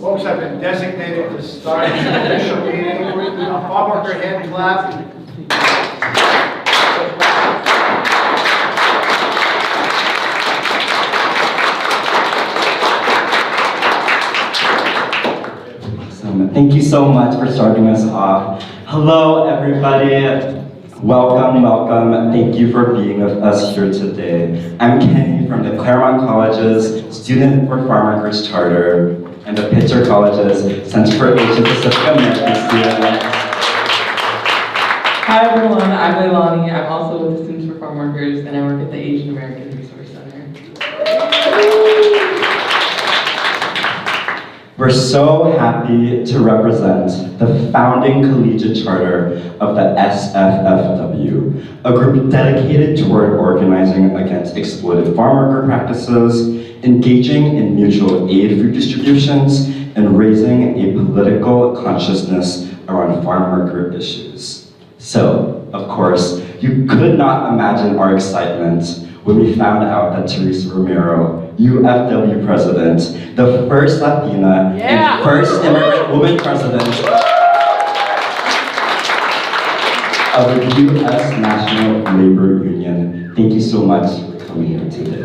Folks, I've been designated to start the official meeting. A farm worker hand clap. Awesome. Thank you so much for starting us off. Hello, everybody. Welcome, welcome. Thank you for being with us here today. I'm Kenny from the Claremont College's Student for Farm Workers Charter and the Pitzer College's Center for Asian Pacific American Students. Hi everyone, I'm Leilani. I'm also with the Students for Farm Workers and I work at the Asian American Resource Center. We're so happy to represent the founding collegiate charter of the SFFW, a group dedicated toward organizing against exploited farm worker practices, engaging in mutual aid food distributions, and raising a political consciousness around farm worker issues. So, of course, you could not imagine our excitement when we found out that Teresa Romero, UFW president, the first Latina and first immigrant woman president of the U.S. National Labor Union. Thank you so much for coming here today.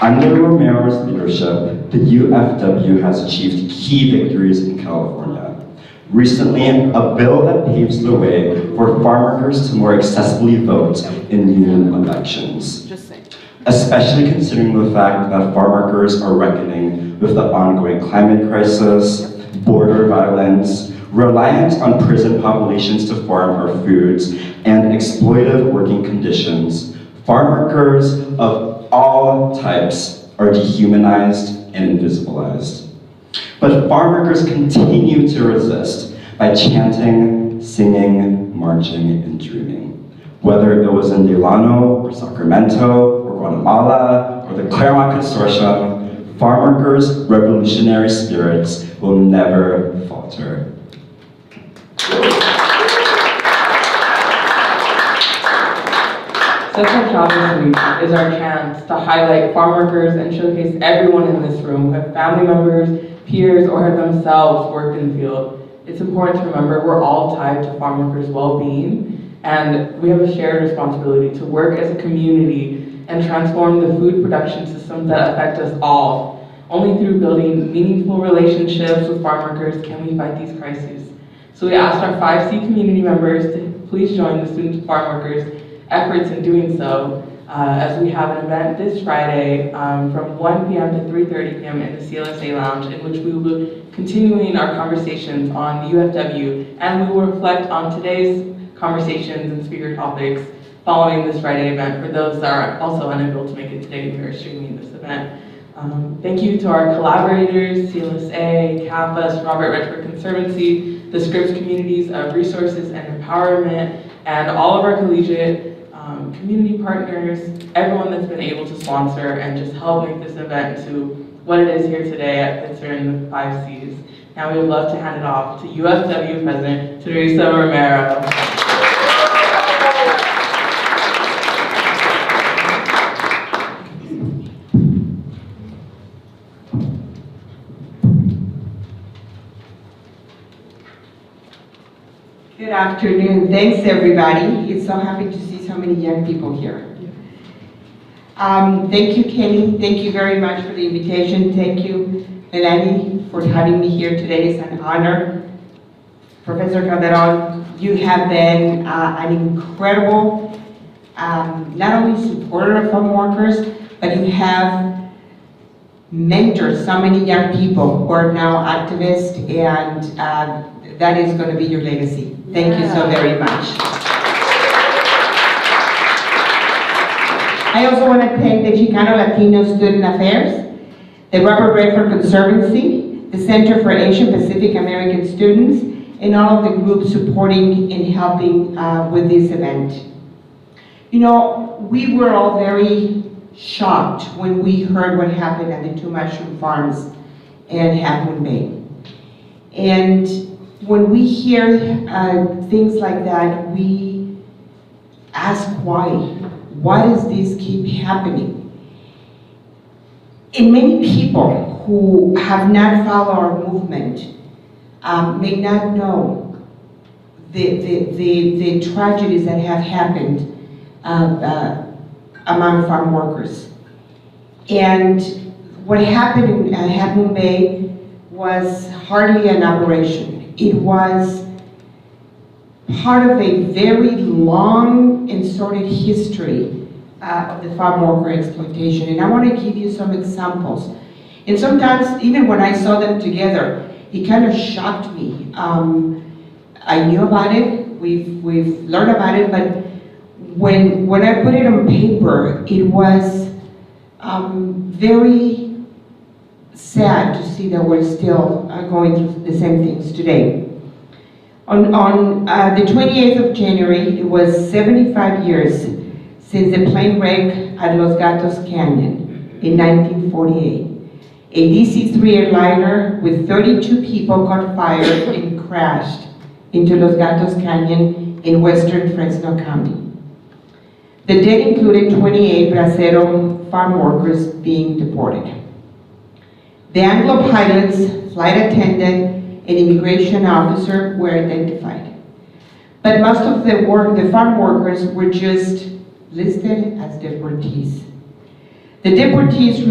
Under Romero's leadership, the UFW has achieved key victories in California. Recently, a bill that paves the way for farm workers to more accessibly vote in union elections. Especially considering the fact that farm workers are reckoning with the ongoing climate crisis, border violence, reliance on prison populations to farm our foods, and exploitive working conditions. Farm workers of all types are dehumanized and invisibilized. But farm workers continue to resist by chanting, singing, marching, and dreaming. Whether it was in Delano, or Sacramento, or Guatemala, or the Claremont Consortium, farm workers' revolutionary spirits will never falter. Such a job this week is our chance to highlight farm workers and showcase everyone in this room who have family members, peers, or have themselves worked in the field. It's important to remember we're all tied to farm workers' well-being, and we have a shared responsibility to work as a community and transform the food production systems that affect us all. Only through building meaningful relationships with farm workers can we fight these crises. So we asked our 5C community members to please join the Students Farm Workers efforts in doing so, as we have an event this Friday from 1 p.m. to 3:30 p.m. in the CLSA Lounge, in which we will be continuing our conversations on UFW, and we will reflect on today's conversations and speaker topics following this Friday event. For those that are also unable to make it today, we are streaming this event. Thank you to our collaborators, CLSA, CAPAS, Robert Redford Conservancy, the Scripps Communities of Resources and Empowerment, and all of our collegiate community partners, everyone that's been able to sponsor and just help make this event to what it is here today at Pitzer and the 5Cs. Now we would love to hand it off to UFW President Teresa Romero. Good afternoon. Thanks, everybody. It's so happy to see so many young people here. Thank you, Kenny. Thank you very much for the invitation. Thank you, Leilani, for having me here today. It's an honor. Professor Calderon, you have been an incredible, not only supporter of farm workers, but you have mentored so many young people who are now activists, and that is going to be your legacy. Thank you so very much. I also want to thank the Chicano Latino Student Affairs, the Robert Redford Conservancy, the Center for Asian Pacific American Students, and all of the groups supporting and helping with this event. You know, we were all very shocked when we heard what happened at the two mushroom farms in Half Moon Bay. And when we hear things like that, we ask why. Why does this keep happening? And many people who have not followed our movement may not know the tragedies that have happened among farm workers. And what happened in Half Moon Bay was hardly an aberration. It was part of a very long and sordid history of the farm worker exploitation. And I want to give you some examples. And sometimes, even when I saw them together, it kind of shocked me. I knew about it, we've learned about it, but when I put it on paper, it was very sad to see that we're still going through the same things today. On the 28th of January, it was 75 years since the plane wreck at Los Gatos Canyon in 1948. A DC-3 airliner with 32 people caught fire and crashed into Los Gatos Canyon in western Fresno County. The dead included 28 Bracero farm workers being deported. The Anglo pilots, flight attendant, and immigration officer were identified. But most of the farm workers were just listed as deportees. The deportees'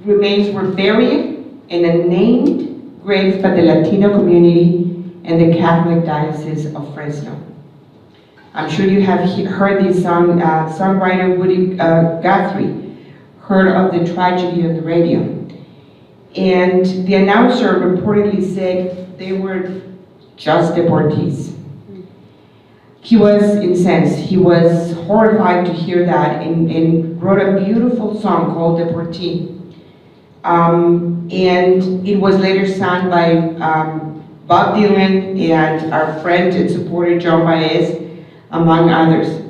remains were buried in unnamed graves by the Latino community and the Catholic Diocese of Fresno. I'm sure you have heard this song, songwriter Woody Guthrie heard of the tragedy on the radio. And the announcer reportedly said they were just deportees. He was incensed. He was horrified to hear that and wrote a beautiful song called Deportee. And it was later sung by Bob Dylan and our friend and supporter John Baez, among others.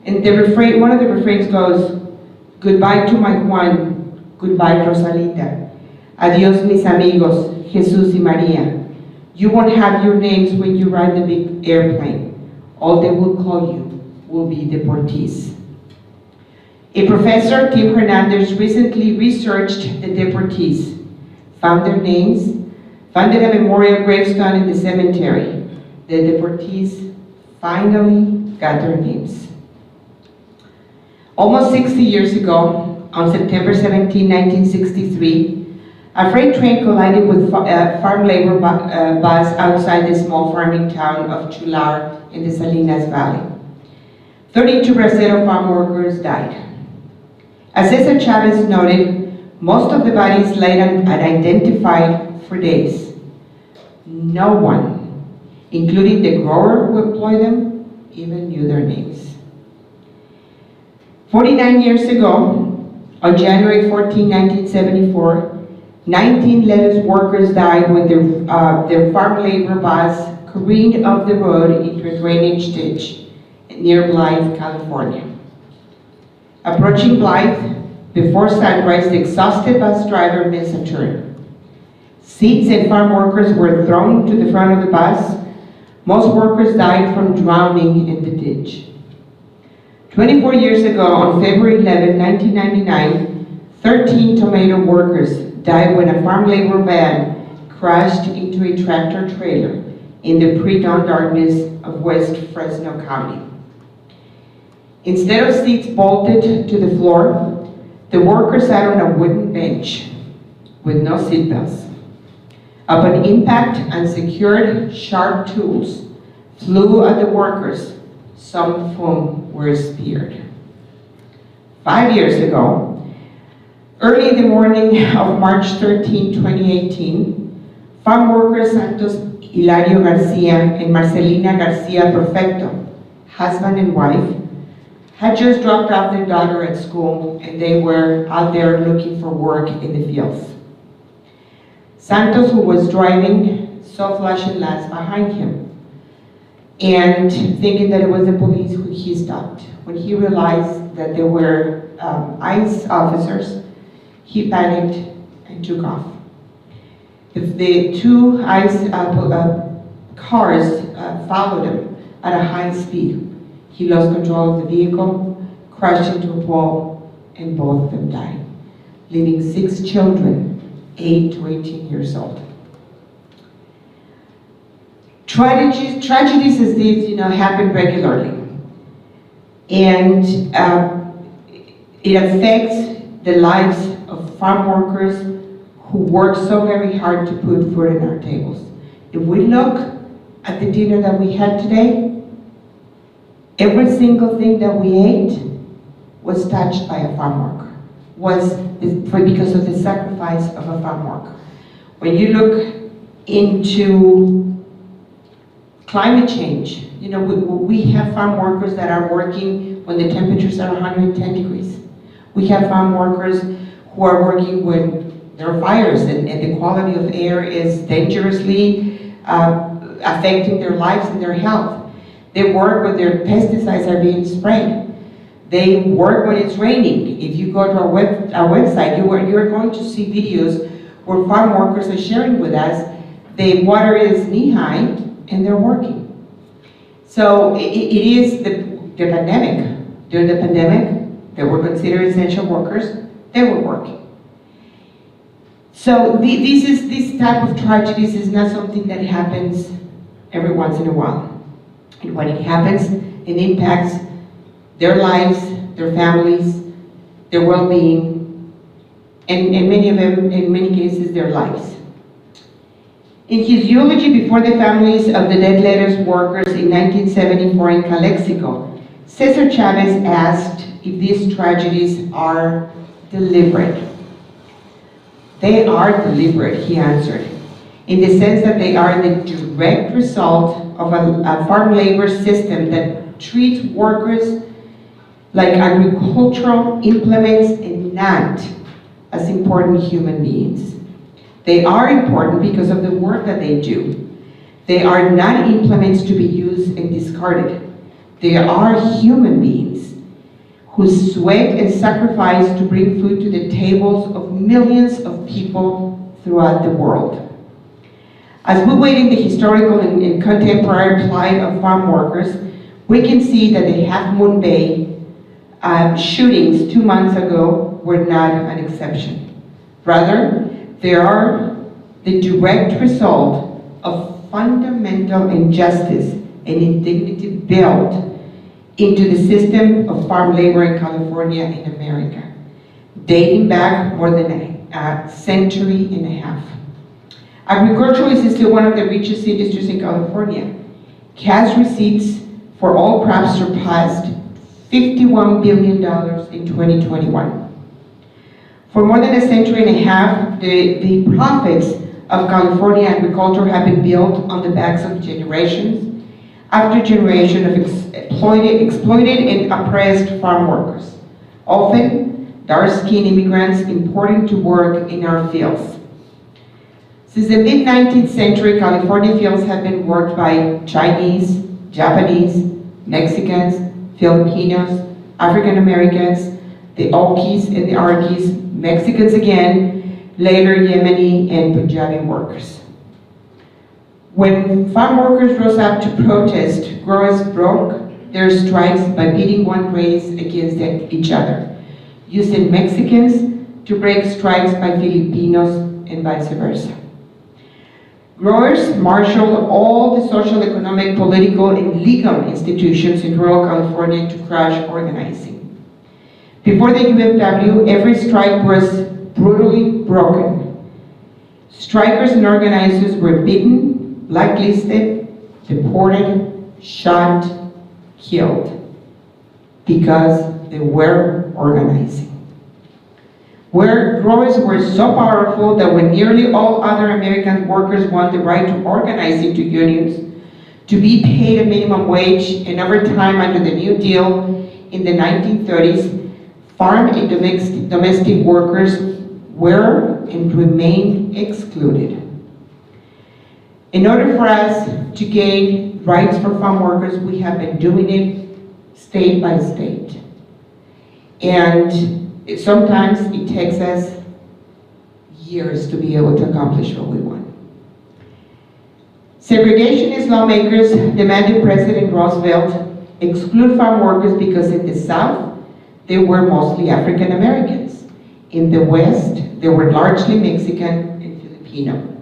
And the refrain, one of the refrains goes, "Goodbye to my Juan, goodbye Rosalita. Adios mis amigos, Jesus y Maria. You won't have your names when you ride the big airplane. All they will call you will be deportees." A professor, Tim Hernandez, recently researched the deportees, found their names, funded a memorial gravestone in the cemetery. The deportees finally got their names. Almost 60 years ago, on September 17, 1963, a freight train collided with a farm labor bus outside the small farming town of Chular in the Salinas Valley. 32 Bracero farm workers died. As Cesar Chavez noted, most of the bodies lay unidentified for days. No one, including the grower who employed them, even knew their names. 49 years ago, on January 14, 1974, 19 lettuce workers died when their farm labor bus careened off the road into a drainage ditch near Blythe, California. Approaching Blythe, before sunrise, the exhausted bus driver missed a turn. Seats and farm workers were thrown to the front of the bus. Most workers died from drowning in the ditch. 24 years ago, on February 11, 1999, 13 tomato workers died when a farm labor van crashed into a tractor trailer in the pre-dawn darkness of West Fresno County. Instead of seats bolted to the floor, the workers sat on a wooden bench with no seatbelts. Upon impact, unsecured sharp tools flew at the workers, some of whom were speared. 5 years ago, early in the morning of March 13, 2018, farm workers Santos Hilario Garcia and Marcelina Garcia Perfecto, husband and wife, had just dropped off their daughter at school and they were out there looking for work in the fields. Santos, who was driving, saw flashing lights behind him, and thinking that it was the police, he stopped. When he realized that there were ICE officers, he panicked and took off. The two ICE cars followed him at a high speed. He lost control of the vehicle, crashed into a wall, and both of them died. leaving 6 children, 8 to 18 years old. Tragedies as these, happen regularly. And it affects the lives of farm workers who work so very hard to put food on our tables. If we look at the dinner that we had today, every single thing that we ate was touched by a farm worker, because of the sacrifice of a farm worker. When you look into climate change, we have farm workers that are working when the temperatures are 110 degrees. We have farm workers who are working when there are fires and the quality of air is dangerously affecting their lives and their health. They work when their pesticides are being sprayed. They work when it's raining. If you go to our website, you're going to see videos where farm workers are sharing with us. The water is knee-high and they're working. So it is the pandemic. During the pandemic, they were considered essential workers. They were working. So this type of tragedies is not something that happens every once in a while. And when it happens, it impacts their lives, their families, their well-being, and many of them, in many cases, their lives. In his eulogy before the families of the dead letters workers in 1974 in Calexico, Cesar Chavez asked if these tragedies are deliberate. They are deliberate, he answered, in the sense that they are the direct result of a farm labor system that treats workers like agricultural implements and not as important human beings. They are important because of the work that they do. They are not implements to be used and discarded. They are human beings who sweat and sacrifice to bring food to the tables of millions of people throughout the world. As we weigh in the historical and contemporary plight of farm workers, we can see that the Half Moon Bay shootings 2 months ago were not an exception. Rather, they are the direct result of fundamental injustice and indignity built into the system of farm labor in California and America, dating back more than a century and a half. Agriculture is still one of the richest industries in California. Cash receipts for all crops surpassed $51 billion in 2021. For more than a century and a half, the profits of California agriculture have been built on the backs of generations after generation of exploited and oppressed farm workers, often dark-skinned immigrants importing to work in our fields. Since the mid-19th century, California fields have been worked by Chinese, Japanese, Mexicans, Filipinos, African Americans, the Okis and the Arkis, Mexicans again, later Yemeni and Punjabi workers. When farm workers rose up to protest, growers broke their strikes by pitting one race against each other, using Mexicans to break strikes by Filipinos and vice versa. Growers marshaled all the social, economic, political, and legal institutions in rural California to crush organizing. Before the UFW, every strike was brutally broken. Strikers and organizers were beaten, blacklisted, deported, shot, killed, because they were organizing. Where growers were so powerful that when nearly all other American workers won the right to organize into unions, to be paid a minimum wage and overtime under the New Deal in the 1930s, farm and domestic workers were and remain excluded. In order for us to gain rights for farm workers, we have been doing it state by state. And sometimes it takes us years to be able to accomplish what we want. Segregationist lawmakers demanded President Roosevelt exclude farm workers because in the South, they were mostly African Americans. In the West, they were largely Mexican and Filipino.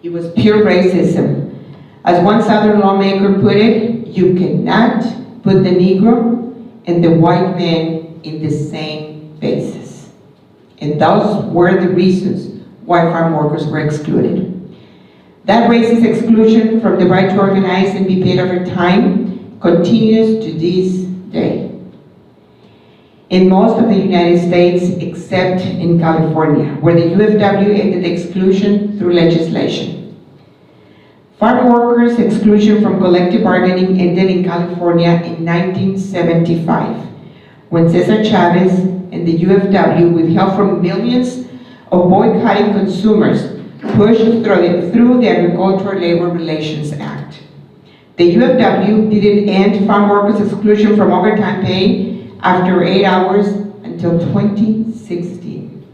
It was pure racism. As one Southern lawmaker put it, you cannot put the Negro and the white man in the same basis. And those were the reasons why farm workers were excluded. That racist exclusion from the right to organize and be paid over time continues to this day. In most of the United States, except in California, where the UFW ended exclusion through legislation. Farm workers' exclusion from collective bargaining ended in California in 1975, when Cesar Chavez and the UFW, with help from millions of boycotting consumers, pushed through the Agricultural Labor Relations Act. The UFW didn't end farm workers' exclusion from overtime pay after 8 hours until 2016.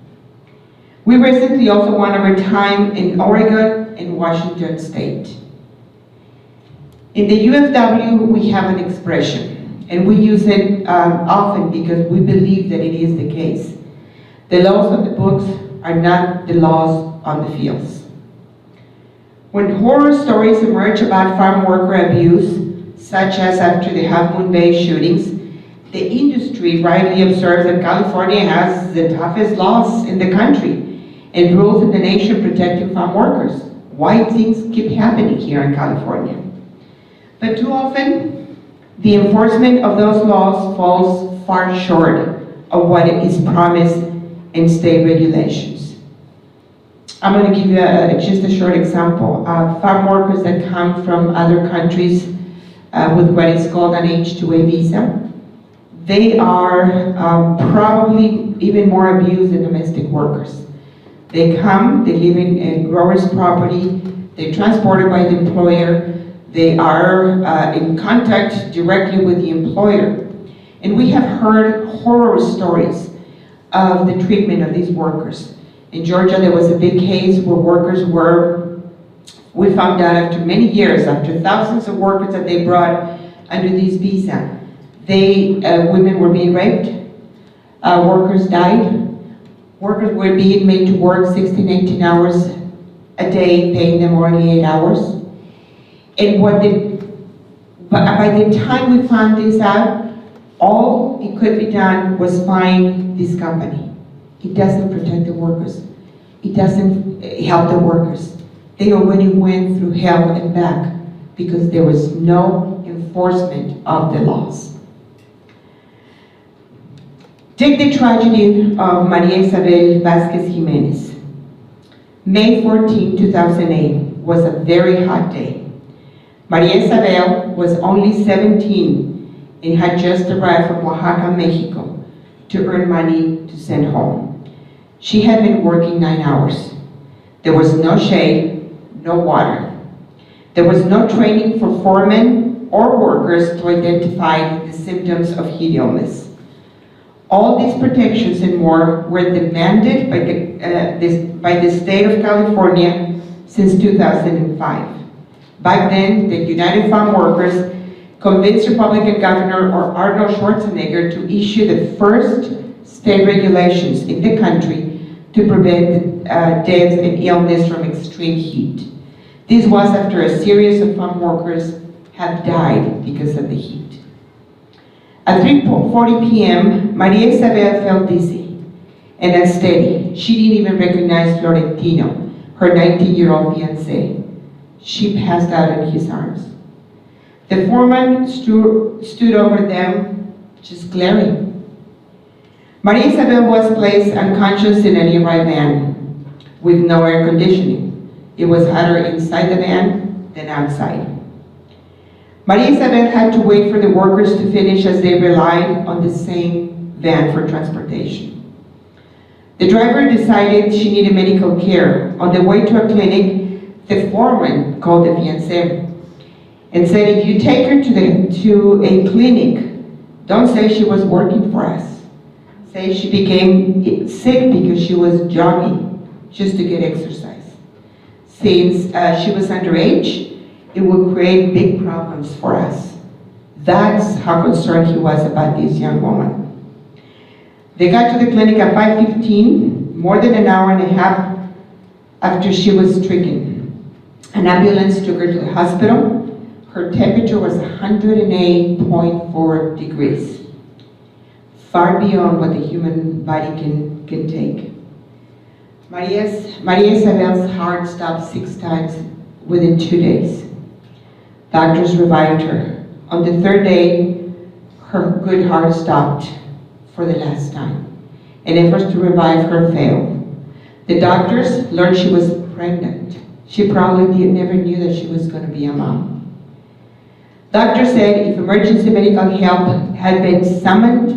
We recently also won overtime in Oregon and Washington State. In the UFW, we have an expression, and we use it often because we believe that it is the case. The laws of the books are not the laws on the fields. When horror stories emerge about farm worker abuse, such as after the Half Moon Bay shootings, the industry rightly observes that California has the toughest laws in the country and rules in the nation protecting farm workers. Why things keep happening here in California? But too often, the enforcement of those laws falls far short of what is promised in state regulations. I'm going to give you just a short example. Farm workers that come from other countries with what is called an H-2A visa, they are probably even more abused than domestic workers. They come, they live in a grower's property, they're transported by the employer, they are in contact directly with the employer. And we have heard horror stories of the treatment of these workers. In Georgia, there was a big case where workers were, we found out after many years, after thousands of workers that they brought under this visa, women were being raped, workers died, workers were being made to work 16, 18 hours a day, paying them only 8 hours. And by the time we found this out, all it could be done was find this company. It doesn't protect the workers. It doesn't help the workers. They already went through hell and back because there was no enforcement of the laws. Take the tragedy of Maria Isabel Vasquez Jimenez. May 14, 2008 was a very hot day. Maria Isabel was only 17 and had just arrived from Oaxaca, Mexico to earn money to send home. She had been working 9 hours. There was no shade, no water. There was no training for foremen or workers to identify the symptoms of heat illness. All these protections and more were demanded by the state of California since 2005. Back then, the United Farm Workers convinced Republican Governor Arnold Schwarzenegger to issue the first state regulations in the country to prevent deaths and illness from extreme heat. This was after a series of farm workers had died because of the heat. At 3:40 p.m., Maria Isabel felt dizzy and unsteady. She didn't even recognize Florentino, her 19-year-old fiancé. She passed out in his arms. The foreman stood over them, just glaring. Maria Isabel was placed unconscious in a nearby van with no air conditioning. It was hotter inside the van than outside. Maria Isabel had to wait for the workers to finish as they relied on the same van for transportation. The driver decided she needed medical care. On the way to a clinic, the foreman called the fiancée and said, if you take her to a clinic, don't say she was working for us. Say she became sick because she was jogging just to get exercise. Since she was underage, it would create big problems for us. That's how concerned he was about this young woman. They got to the clinic at 5:15, more than an hour and a half after she was stricken. An ambulance took her to the hospital. Her temperature was 108.4 degrees, far beyond what the human body can take. Maria Isabel's heart stopped 6 times within 2 days. Doctors revived her. On the 3rd day, her good heart stopped for the last time, and efforts to revive her failed. The doctors learned she was pregnant. She probably never knew that she was going to be a mom. Doctors said if emergency medical help had been summoned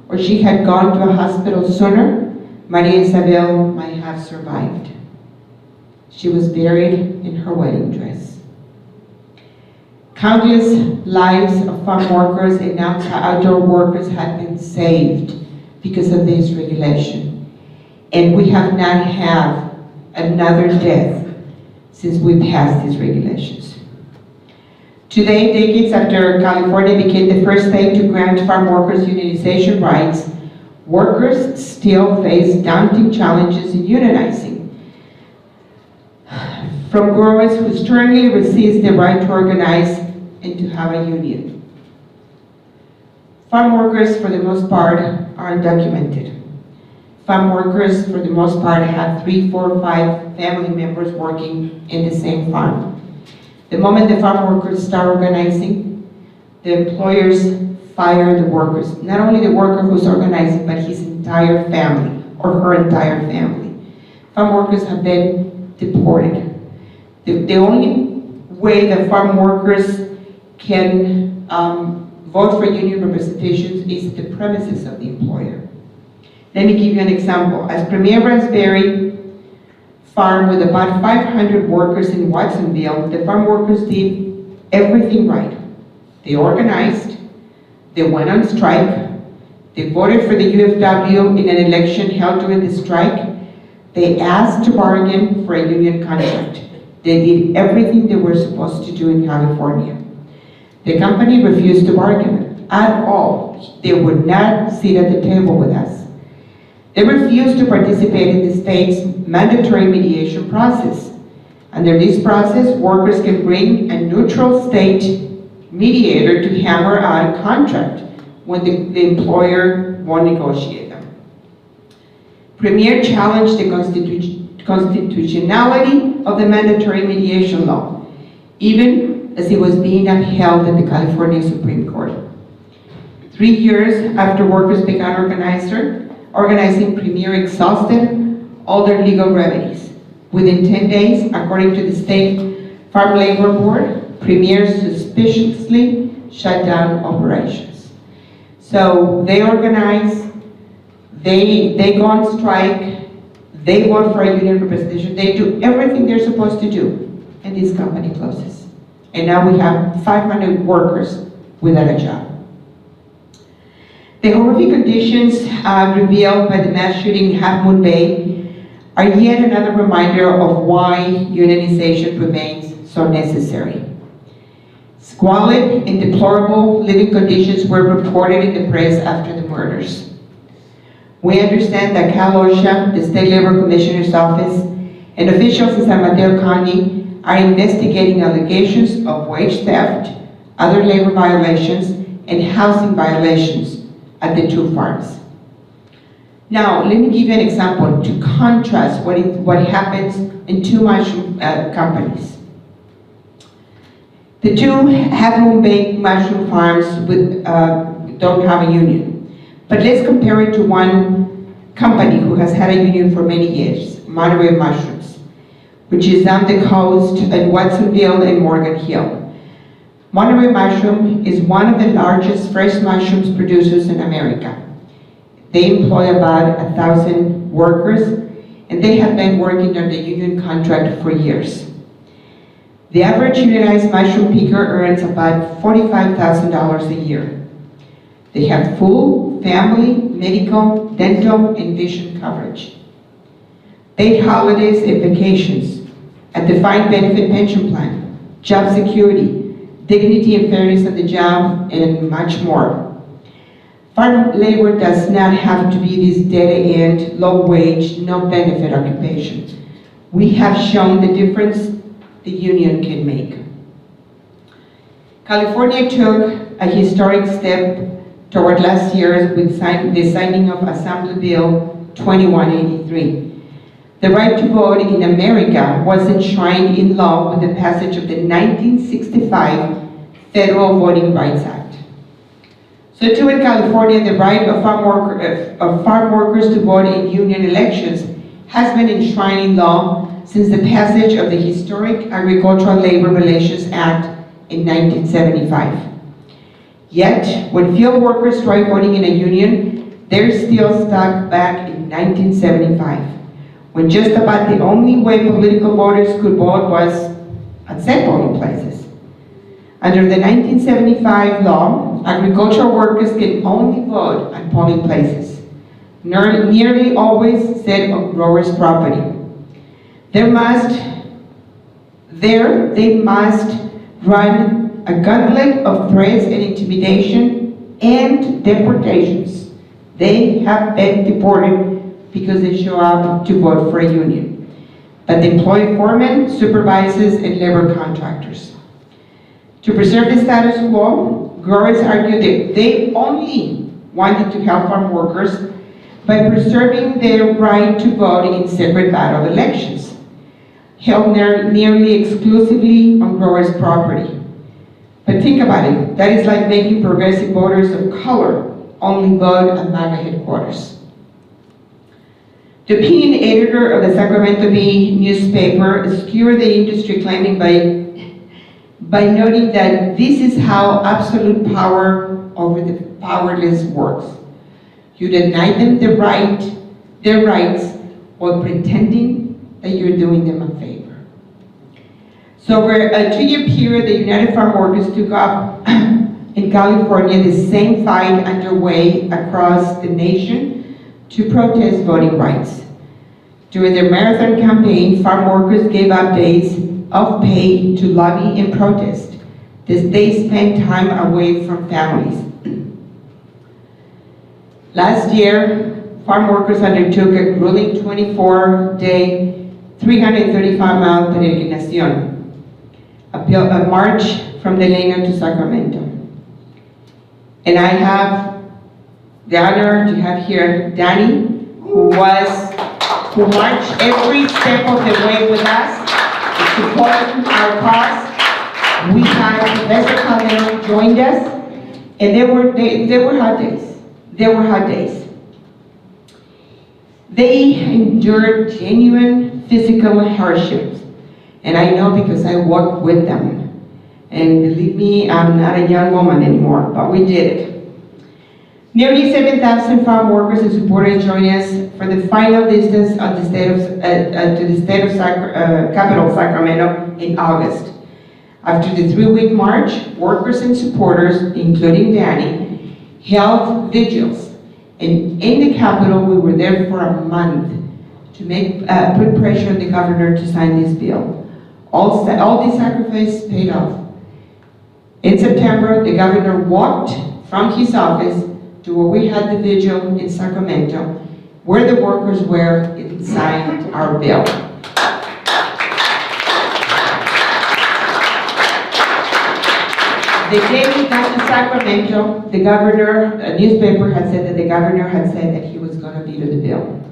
or she had gone to a hospital sooner, Maria Isabel might have survived. She was buried in her wedding dress. Countless lives of farm workers and outdoor workers have been saved because of this regulation. And we have not had another death since we passed these regulations. Today, decades after California became the first state to grant farm workers unionization rights, workers still face daunting challenges in unionizing. From growers who sternly resist the right to organize and to have a union. Farm workers, for the most part, are undocumented. Farm workers, for the most part, have 3, 4, 5 family members working in the same farm. The moment the farm workers start organizing, the employers fire the workers. Not only the worker who's organizing, but his entire family or her entire family. Farm workers have been deported. The only way that farm workers can vote for union representations is the premises of the employer. Let me give you an example. As Premier Raspberry farm with about 500 workers in Watsonville, the farm workers did everything right. They organized, they went on strike, they voted for the UFW in an election held during the strike, they asked to bargain for a union contract. They did everything they were supposed to do in California. The company refused to bargain at all. They would not sit at the table with us. They refused to participate in the state's mandatory mediation process. Under this process, workers can bring a neutral state mediator to hammer out a contract when the employer won't negotiate them. Premier challenged the constitutionality of the mandatory mediation law, even as it was being upheld in the California Supreme Court. 3 years after workers began organizing, Premier exhausted all their legal remedies. Within 10 days, according to the State Farm Labor Board, Premier suspiciously shut down operations. So they organize, they go on strike, they vote for a union representation, they do everything they're supposed to do, and this company closes. And now we have 500 workers without a job. The horrific conditions revealed by the mass shooting in Half Moon Bay are yet another reminder of why unionization remains so necessary. Squalid and deplorable living conditions were reported in the press after the murders. We understand that Cal OSHA, the State Labor Commissioner's Office, and officials in San Mateo County are investigating allegations of wage theft, other labor violations, and housing violations at the 2 farms. Now, let me give you an example to contrast what happens in 2 mushroom companies. The 2 Half Moon Bay mushroom farms don't have a union. But let's compare it to one company who has had a union for many years, Monterey Mushrooms, which is on the coast at Watsonville and Morgan Hill. Monterey Mushroom is one of the largest fresh mushrooms producers in America. They employ about 1,000 workers, and they have been working on the union contract for years. The average unionized mushroom picker earns about $45,000 a year. They have full family, medical, dental, and vision coverage. Paid holidays and vacations, a defined benefit pension plan, job security, dignity and fairness on the job, and much more. Farm labor does not have to be this dead-end, low-wage, no-benefit occupation. We have shown the difference the union can make. California took a historic step toward last year with the signing of Assembly Bill 2183. The right to vote in America was enshrined in law with the passage of the 1965 Federal Voting Rights Act. So too in California, the right of farm workers to vote in union elections has been enshrined in law since the passage of the historic Agricultural Labor Relations Act in 1975. Yet, when field workers try voting in a union, they're still stuck back in 1975, when just about the only way political voters could vote was at set voting places. Under the 1975 law, agricultural workers can only vote at polling places, nearly always set on growers' property. They must run a gauntlet of threats and intimidation and deportations. They have been deported because they show up to vote for a union, but they employ foremen, supervisors, and labor contractors. To preserve the status quo, growers argue that they only wanted to help farm workers by preserving their right to vote in separate ballot elections, held nearly exclusively on growers' property. But think about it, that is like making progressive voters of color only vote at MAGA headquarters. The opinion editor of the Sacramento Bee newspaper obscured the industry, claiming by noting that this is how absolute power over the powerless works. You deny them their rights while pretending that you're doing them a favor. So over a 2-year period, the United Farm Workers took up in California the same fight underway across the nation to protest voting rights. During their marathon campaign, farm workers gave up days of pay to lobby and protest. They spent time away from families. Last year, farm workers undertook a grueling 24-day, 335-mile peregrinación, a march from Delano to Sacramento. And I have the honor to have here Danny, who marched every step of the way with us, supporting our cause. We had Professor Calderon joined us, and they were hard days. They were hard days. They endured genuine physical hardships, and I know because I walked with them. And believe me, I'm not a young woman anymore, but we did it. Nearly 7,000 farm workers and supporters joined us for the final distance of the capital Sacramento in August. After the 3-week march, workers and supporters, including Danny, held vigils. And in the Capitol, we were there for a month to put pressure on the governor to sign this bill. All these sacrifices paid off. In September, the governor walked from his office to where we had the vigil in Sacramento, where the workers were, and signed our bill. The day we got to Sacramento, the governor, a newspaper had said that the governor had said that he was going to veto the bill.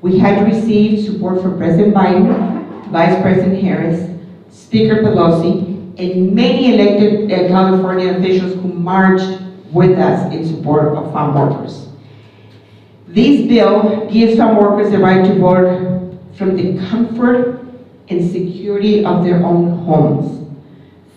We had received support from President Biden, Vice President Harris, Speaker Pelosi, and many elected California officials who marched with us in support of farm workers. This bill gives farm workers the right to vote from the comfort and security of their own homes,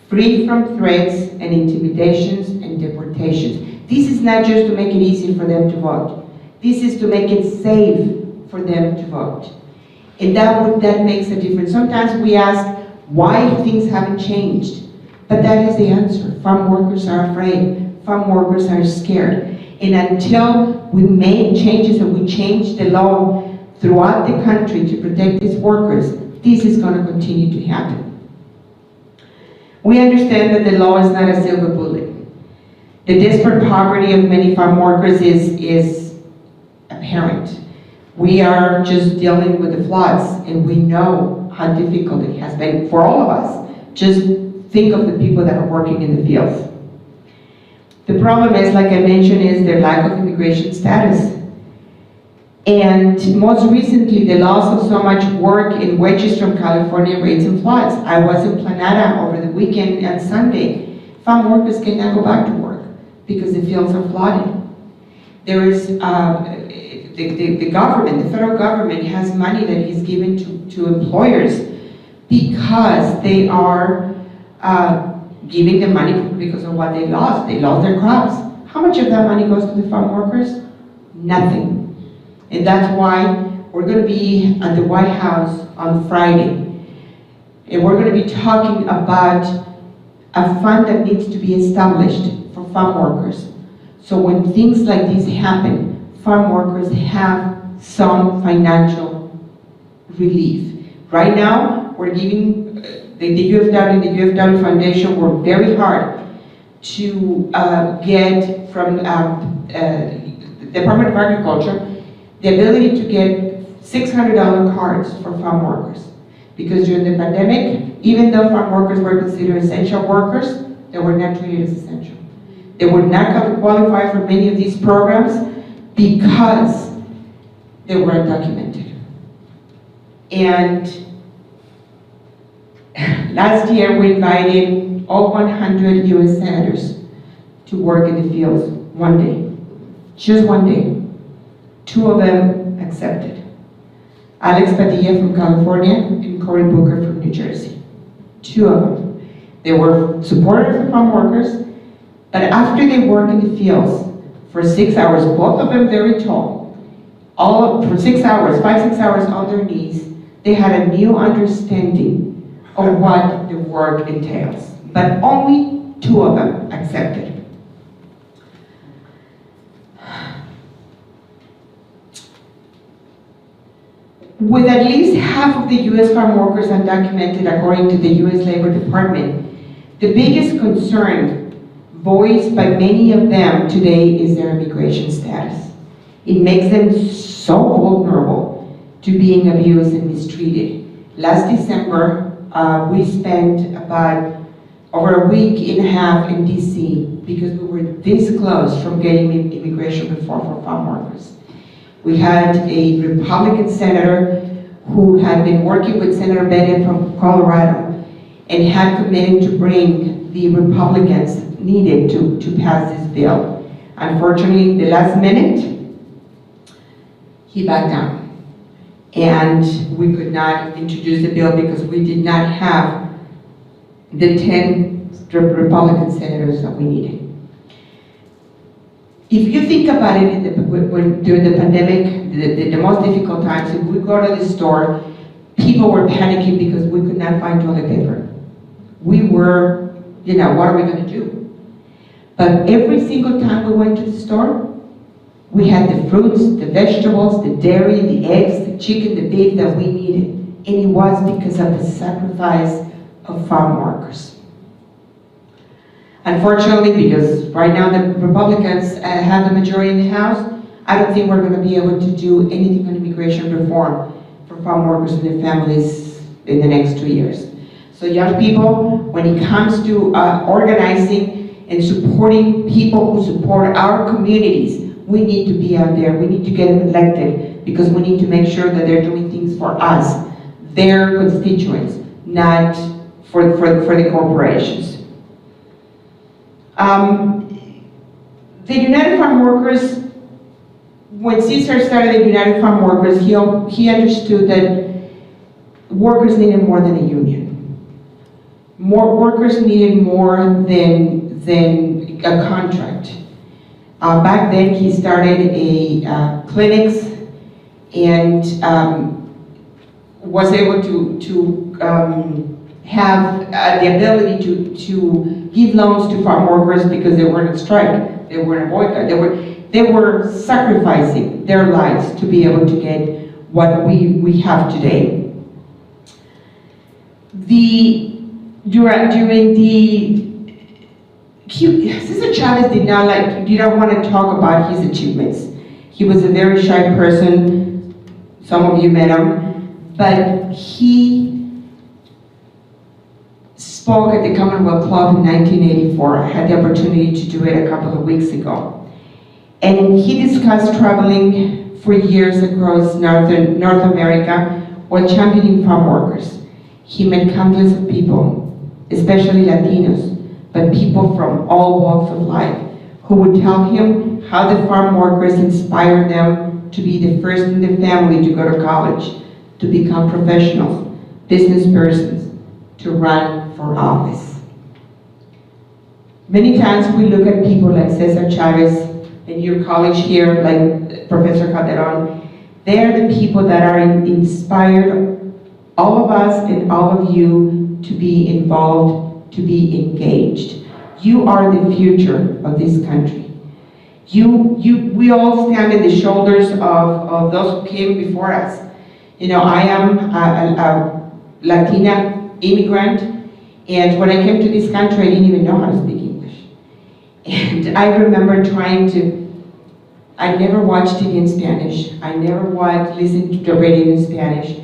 free from threats and intimidations and deportations. This is not just to make it easy for them to vote. This is to make it safe for them to vote. And that makes a difference. Sometimes we ask why things haven't changed, but that is the answer. Farm workers are afraid. Farm workers are scared. And until we make changes and we change the law throughout the country to protect these workers, this is going to continue to happen. We understand that the law is not a silver bullet. The desperate poverty of many farm workers is apparent. We are just dealing with the floods, and we know how difficult it has been for all of us. Just think of the people that are working in the fields. The problem is, like I mentioned, is their lack of immigration status. And most recently, the loss of so much work in wages from California rains and floods. I was in Planada over the weekend and Sunday. Farm workers cannot go back to work because the fields are flooded. There is, the government, the federal government has money that is given to employers because they are giving the money because of what they lost. They lost their crops. How much of that money goes to the farm workers? Nothing. And that's why we're going to be at the White House on Friday. And we're going to be talking about a fund that needs to be established for farm workers. So when things like this happen, farm workers have some financial relief. Right now, we're giving the UFW, the UFW Foundation work very hard to get from the Department of Agriculture the ability to get $600 cards for farm workers. Because during the pandemic, even though farm workers were considered essential workers, they were not treated as essential. They would not qualify for many of these programs because they were undocumented. And last year, we invited all 100 US senators to work in the fields one day. Just one day. 2 of them accepted. Alex Padilla from California and Cory Booker from New Jersey. 2 of them. They were supporters of farm workers, but after they worked in the fields for 6 hours, both of them very tall, for 6 hours, 5-6 hours on their knees, they had a new understanding of what the work entails. But only 2 of them accepted. With at least half of the U.S. farm workers undocumented, according to the U.S. Labor Department, the biggest concern voiced by many of them today is their immigration status. It makes them so vulnerable to being abused and mistreated. Last December, we spent about over a week and a half in D.C. because we were this close from getting immigration reform for farm workers. We had a Republican senator who had been working with Senator Bennett from Colorado and had committed to bring the Republicans needed to pass this bill. Unfortunately, the last minute, he backed down. And we could not introduce the bill because we did not have the 10 Republican senators that we needed. If you think about it, during the pandemic, the most difficult times, if we go to the store, people were panicking because we could not find toilet paper. We were, what are we going to do? But every single time we went to the store, we had the fruits, the vegetables, the dairy, the eggs, the chicken, the beef that we needed. And it was because of the sacrifice of farm workers. Unfortunately, because right now the Republicans have the majority in the House, I don't think we're going to be able to do anything on immigration reform for farm workers and their families in the next 2 years. So young people, when it comes to organizing and supporting people who support our communities, we need to be out there. We need to get them elected because we need to make sure that they're doing things for us, their constituents, not for the corporations. The United Farm Workers, when Cesar started the United Farm Workers, he understood that workers needed more than a union. More workers needed more than a contract. Back then, he started clinics and was able to have the ability to give loans to farm workers because they were in strike, they were in a boycott, they were sacrificing their lives to be able to get what we have today. During Cesar Chavez did not want to talk about his achievements. He was a very shy person. Some of you met him, but he spoke at the Commonwealth Club in 1984. I had the opportunity to do it a couple of weeks ago. And he discussed traveling for years across North America while championing farm workers. He met countless of people, especially Latinos, but people from all walks of life, who would tell him how the farm workers inspired them to be the first in the family to go to college, to become professionals, business persons, to run for office. Many times we look at people like Cesar Chavez and your college here, like Professor Calderon. They are the people that are inspired all of us and all of you to be involved, to be engaged. You are the future of this country. We all stand on the shoulders of those who came before us. You know, I am a Latina immigrant, and when I came to this country, I didn't even know how to speak English. And I remember I never watched TV in Spanish. I never listened to the radio in Spanish.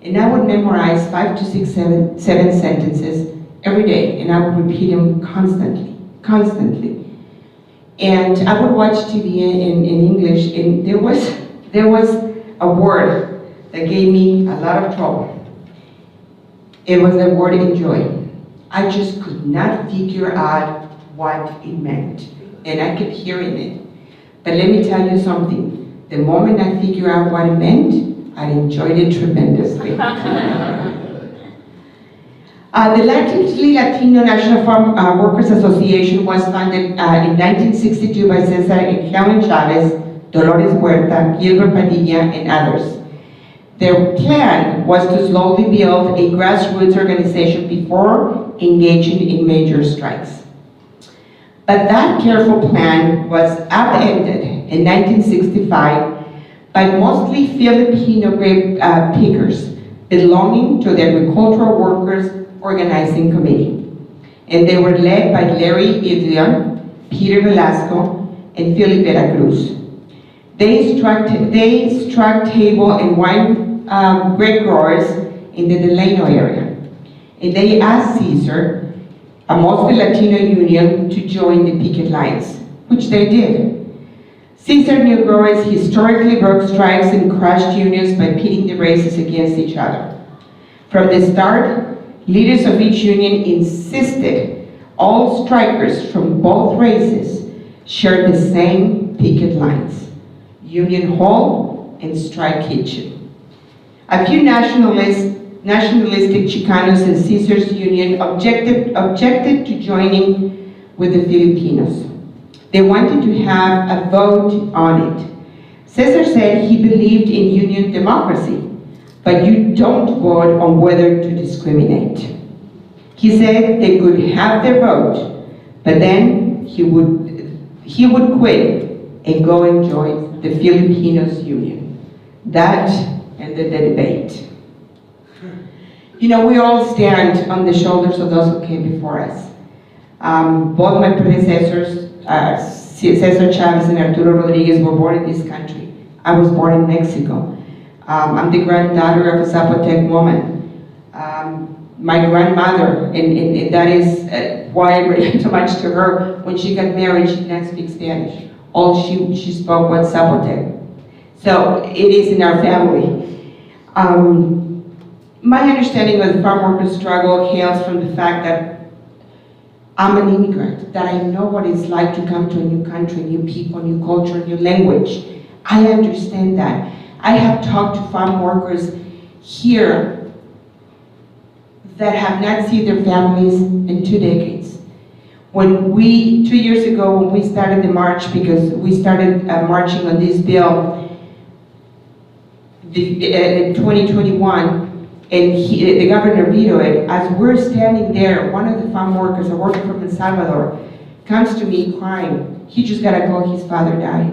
And I would memorize 5 to 6, 7 sentences every day, and I would repeat them constantly. And I would watch TV in English, and there was a word that gave me a lot of trouble. It was the word enjoy. I just could not figure out what it meant, and I kept hearing it. But let me tell you something. The moment I figured out what it meant, I enjoyed it tremendously. The Latino National Farm Workers Association was founded in 1962 by Cesar and Helen Chavez, Dolores Huerta, Gilbert Padilla, and others. Their plan was to slowly build a grassroots organization before engaging in major strikes. But that careful plan was upended in 1965 by mostly Filipino grape pickers belonging to the Agricultural Workers Organizing Committee. And they were led by Larry Idlion, Peter Velasco, and Philip de la Cruz. They struck table and wine grape growers in the Delano area. And they asked Cesar, a mostly Latino union, to join the picket lines, which they did. Cesar knew growers historically broke strikes and crushed unions by pitting the races against each other. From the start, leaders of each union insisted all strikers from both races shared the same picket lines, Union Hall and Strike Kitchen. A few nationalistic Chicanos in Cesar's union objected to joining with the Filipinos. They wanted to have a vote on it. Cesar said he believed in union democracy, but you don't vote on whether to discriminate. He said they could have their vote, but then he would quit and go and join the Filipinos Union. That ended the debate. You know, we all stand on the shoulders of those who came before us. Both my predecessors, Cesar Chavez and Arturo Rodriguez, were born in this country. I was born in Mexico. I'm the granddaughter of a Zapotec woman. My grandmother, and that is why I relate so much to her, when she got married, she did not speak Spanish. All she spoke was Zapotec. So it is in our family. My understanding of the farm workers' struggle hails from the fact that I'm an immigrant, that I know what it's like to come to a new country, new people, new culture, new language. I understand that. I have talked to farm workers here that have not seen their families in 2 decades. 2 years ago, when we started the march, because we started marching on this bill in 2021, and the governor vetoed it, as we're standing there, one of the farm workers, a worker from El Salvador, comes to me crying. He just got a call, his father died.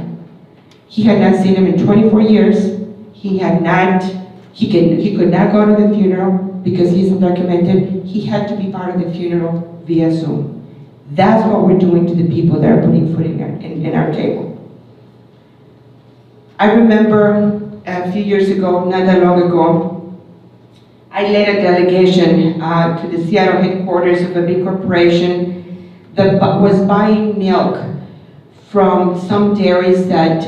He had not seen him in 24 years. He could not go to the funeral because he's undocumented. He had to be part of the funeral via Zoom. That's what we're doing to the people that are putting food in our table. I remember a few years ago, not that long ago, I led a delegation to the Seattle headquarters of a big corporation that was buying milk from some dairies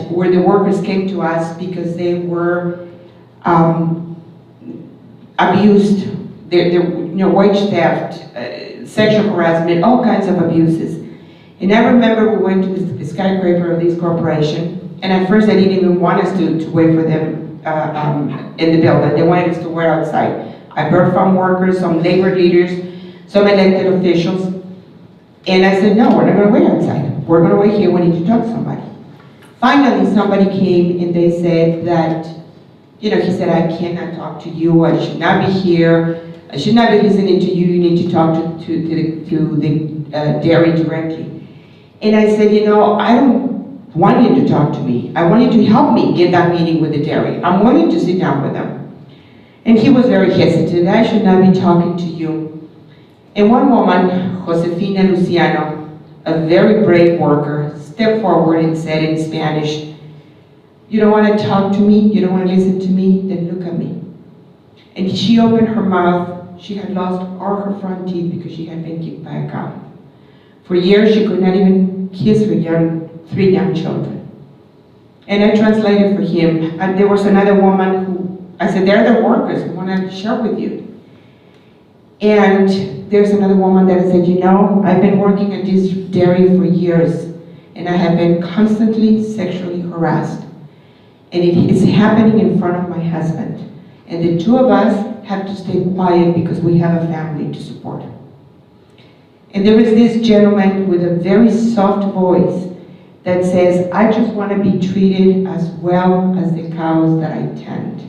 where the workers came to us because they were abused, wage theft, sexual harassment, all kinds of abuses. And I remember we went to the skyscraper of this corporation, and at first they didn't even want us to wait for them in the building. They wanted us to wait outside. I brought farm workers, some labor leaders, some elected officials, and I said, no, we're not going to wait outside. We're going to wait here. We need to talk to somebody. Finally, somebody came and they said that, he said, I cannot talk to you. I should not be here. I should not be listening to you. You need to talk to the dairy directly. And I said, I don't want you to talk to me. I want you to help me get that meeting with the dairy. I'm willing to sit down with them. And he was very hesitant. I should not be talking to you. And one woman, Josefina Luciano, a very brave worker, stepped forward and said in Spanish, you don't want to talk to me? You don't want to listen to me? Then look at me. And she opened her mouth. She had lost all her front teeth because she had been kicked by a cow. For years, she could not even kiss her three young children. And I translated for him. And there was another woman who, I said, they're the workers who want to share with you. And there's another woman that said, I've been working at this dairy for years, and I have been constantly sexually harassed. And it is happening in front of my husband. And the two of us have to stay quiet because we have a family to support. And there was this gentleman with a very soft voice that says, I just want to be treated as well as the cows that I tend.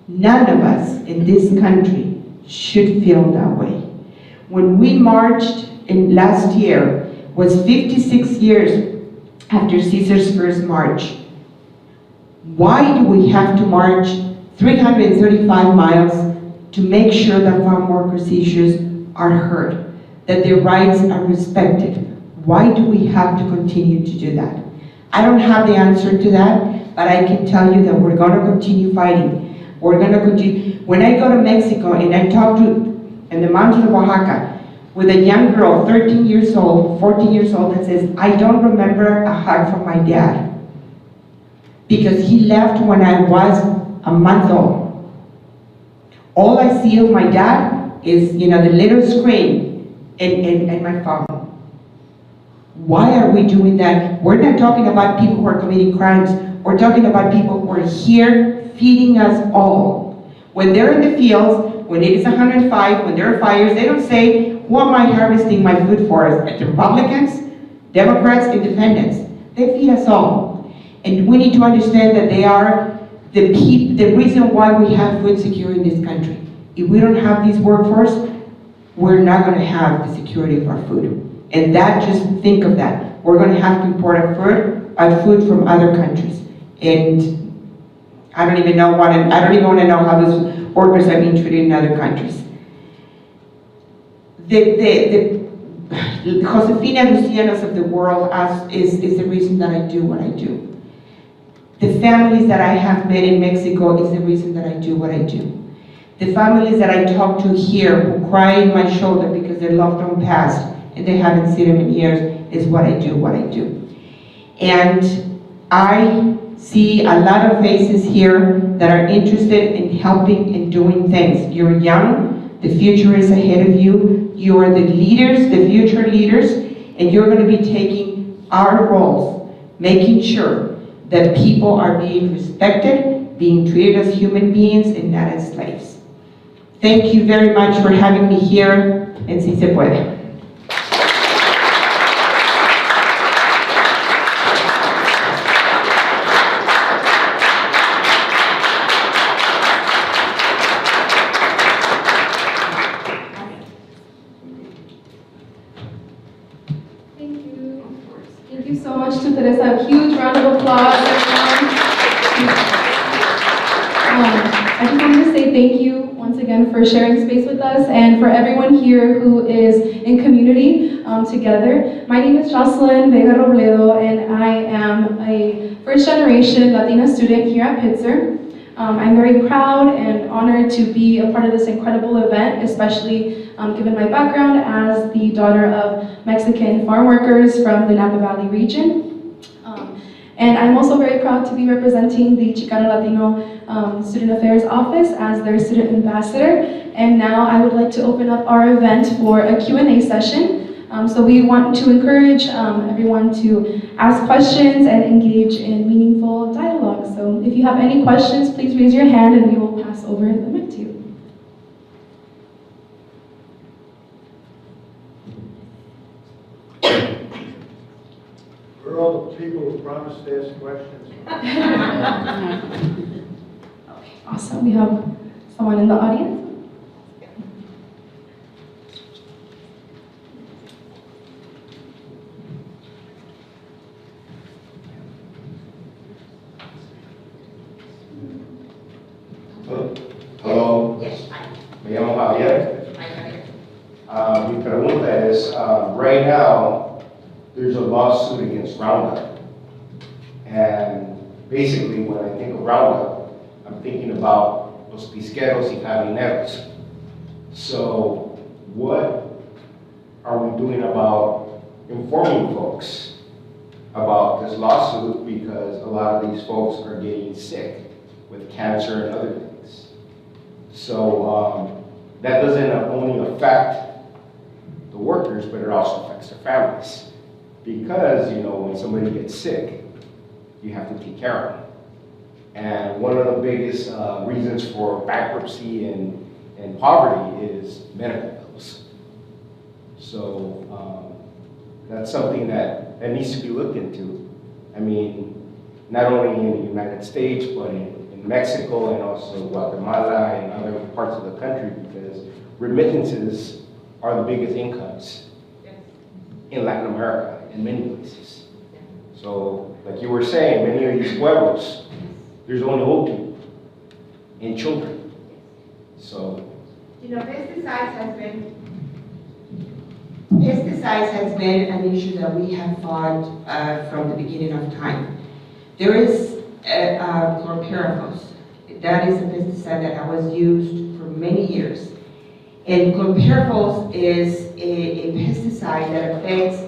None of us in this country should feel that way. When we marched in last year, was 56 years after Caesar's first march. Why do we have to march 335 miles to make sure that farm workers' issues are heard, that their rights are respected? Why do we have to continue to do that? I don't have the answer to that, but I can tell you that we're going to continue fighting. We're going to continue. When I go to Mexico and I talk in the mountains of Oaxaca with a young girl, 13 years old, 14 years old, that says, I don't remember a hug from my dad because he left when I was a month old. All I see of my dad is, the little screen and my phone. Why are we doing that? We're not talking about people who are committing crimes. We're talking about people who are here feeding us all. When they're in the fields, when it is 105, when there are fires, they don't say, who am I harvesting my food for? The Republicans, Democrats, Independents. They feed us all. And we need to understand that they are the reason why we have food security in this country. If we don't have this workforce, we're not going to have the security of our food. And just think of that. We're going to have to import our food from other countries. And I don't even want to know how those workers are being treated in other countries. The Josefina Lucianos of the world is the reason that I do what I do. The families that I have met in Mexico is the reason that I do what I do. The families that I talk to here who cry in my shoulder because their loved one passed and they haven't seen them in years is what I do, And I see a lot of faces here that are interested in helping and doing things. You're young, the future is ahead of you. You are the leaders, the future leaders, and you're going to be taking our roles, making sure that people are being respected, being treated as human beings and not as slaves. Thank you very much for having me here, and si se puede. Thank you so much to Teresa. A huge round of applause, everyone. I just wanted to say thank you once again for sharing space with us and for everyone here who is in community together. My name is Jocelyn Vega Robledo, and I am a first-generation Latina student here at Pitzer. I'm very proud and honored to be a part of this incredible event, especially given my background as the daughter of Mexican farm workers from the Napa Valley region. And I'm also very proud to be representing the Chicano Latino Student Affairs Office as their student ambassador. And now I would like to open up our event for a Q&A session. So we want to encourage everyone to ask questions and engage in meaningful dialogue. So if you have any questions, please raise your hand and we will pass over the mic to you. We're all the people who promised to ask questions. Awesome. We have someone in the audience. Hello, me llamo Javier. Mi pregunta es, right now, there's a lawsuit against Roundup. And basically, when I think of Roundup, I'm thinking about los pisqueros y camineros. So what are we doing about informing folks about this lawsuit? Because a lot of these folks are getting sick with cancer and other things. So that doesn't only affect the workers, but it also affects their families. Because, you know, when somebody gets sick, you have to take care of them. And one of the biggest reasons for bankruptcy and poverty is medical bills. So that's something that needs to be looked into. I mean, not only in the United States, but in Mexico and also Guatemala and other parts of the country, because remittances are the biggest incomes in Latin America in many places. So, like you were saying, many of these pueblos, there's only old people and children. So, You know, pesticides has been an issue that we have fought from the beginning of time. There is chlorpyrifos. That is a pesticide that was used for many years. And chlorpyrifos is a pesticide that affects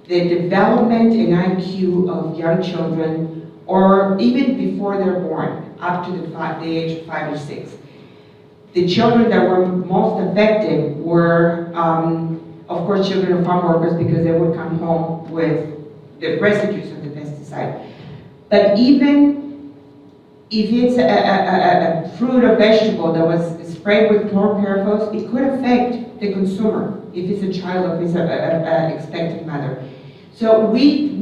the development and IQ of young children, or even before they're born, up to the age of 5 or 6. The children that were most affected were, of course, children of farm workers, because they would come home with the residues of the pesticide. But even if it's a fruit or vegetable that was sprayed with chlorpyrifos, it could affect the consumer, if it's a child or if it's an expectant mother. So we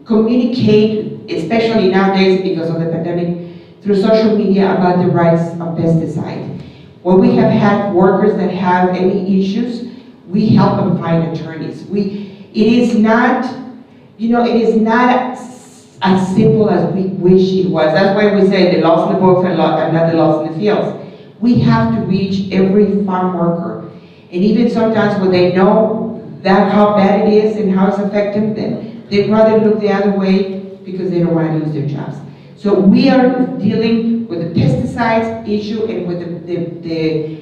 communicate, especially nowadays because of the pandemic, through social media about the rights of pesticide. When we have had workers that have any issues, we help them find attorneys. It is not as simple as we wish it was. That's why we say the laws in the books and not the laws in the fields. We have to reach every farm worker. And even sometimes when they know that how bad it is and how it's affecting them, they'd rather look the other way because they don't want to lose their jobs. So we are dealing with the pesticides issue and with the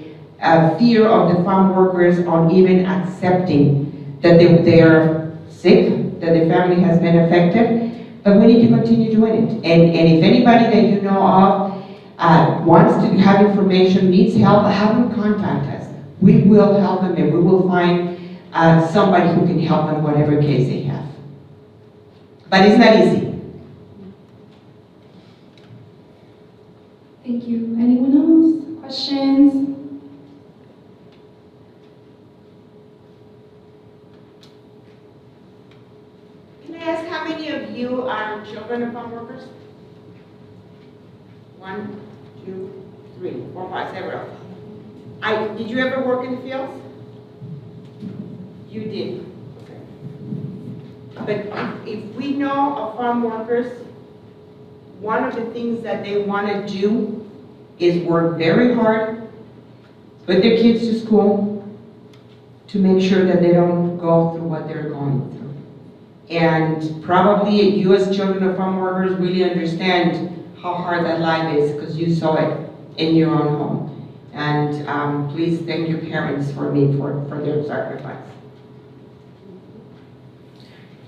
fear of the farm workers on even accepting that they are sick, that their family has been affected. But we need to continue doing it. And if anybody that you know of wants to have information, needs help, have them contact us. We will help them and we will find somebody who can help them, whatever case they have. But it's not easy. Thank you. Anyone else? Questions? Can I ask how many of you are children of farm workers? 1, 2, 3, 4, 5, several. Did you ever work in the fields? You did. Okay. But if we know of farm workers, one of the things that they want to do is work very hard, put their kids to school, to make sure that they don't go through what they're going through. And probably you as children of farm workers really understand how hard that life is because you saw it in your own home. And please thank your parents for their sacrifice.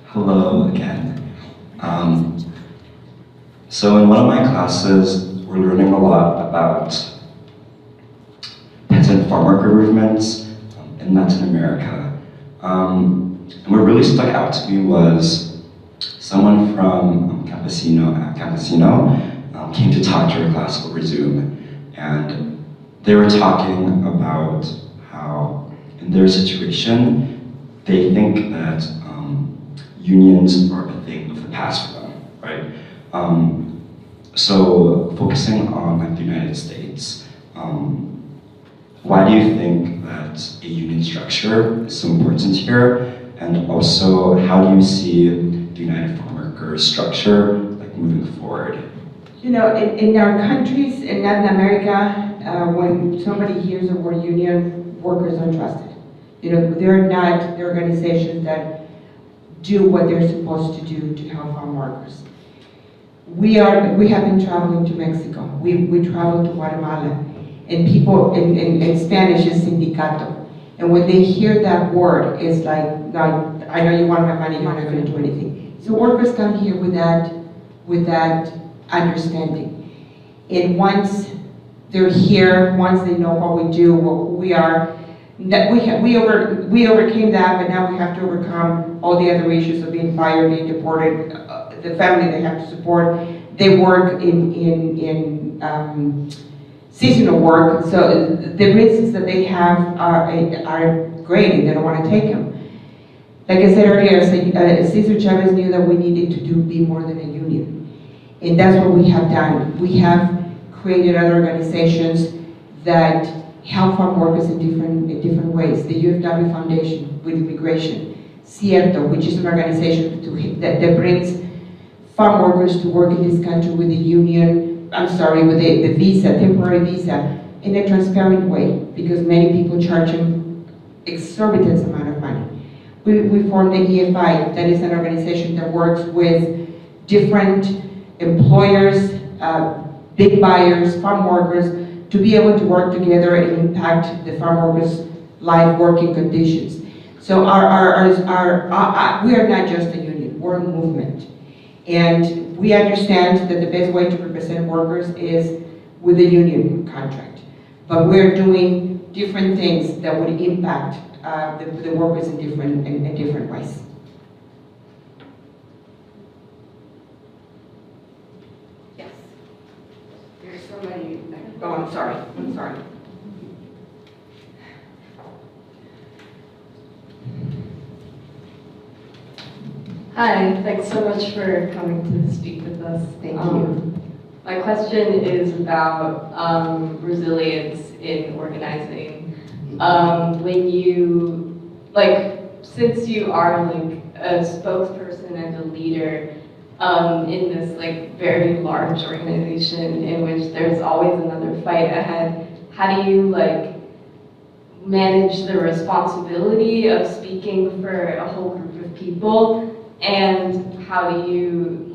Hello again. So in one of my classes, we're learning a lot about peasant farm worker movements in Latin America. And what really stuck out to me was someone from Campesino came to talk to our class over Zoom, and they were talking about how in their situation, they think that unions are a thing of the past for them, right? So focusing on like the United States, why do you think that a union structure is so important here? And also, how do you see the United Farm Workers structure like moving forward? You know, in our countries in Latin America, when somebody hears the word union, workers don't trust it. You know, they're not the organizations that do what they're supposed to do to help farm workers. We have been traveling to Mexico. We traveled to Guatemala, and people in Spanish is sindicato. And when they hear that word, it's like, no, I know you want my money, you're not going to do anything. So workers come here with that understanding. And once they're here, once they know what we do, what we are, that we overcame that, but now we have to overcome all the other issues of being fired, being deported, the family they have to support. They work in seasonal work, so the risks that they have are great, and they don't want to take them. Like I said earlier, Cesar Chavez knew that we needed to be more than a union, and that's what we have done. We have created other organizations that help farm workers in different ways. The UFW Foundation with immigration, Cierto, which is an organization that brings farm workers to work in this country with the union, with the visa, temporary visa, in a transparent way, because many people charge them exorbitant amount of money. We formed the EFI, that is an organization that works with different employers, big buyers, farm workers, to be able to work together and impact the farm workers' life working conditions. So we are not just a union, we're a movement. And we understand that the best way to represent workers is with a union contract. But we're doing different things that would impact the workers in different ways. Yes. There's somebody. Oh, I'm sorry. Hi, thanks so much for coming to speak with us. Thank you. My question is about resilience in organizing. When you, since you are a spokesperson and a leader in this very large organization in which there's always another fight ahead, how do you manage the responsibility of speaking for a whole group of people? And how do you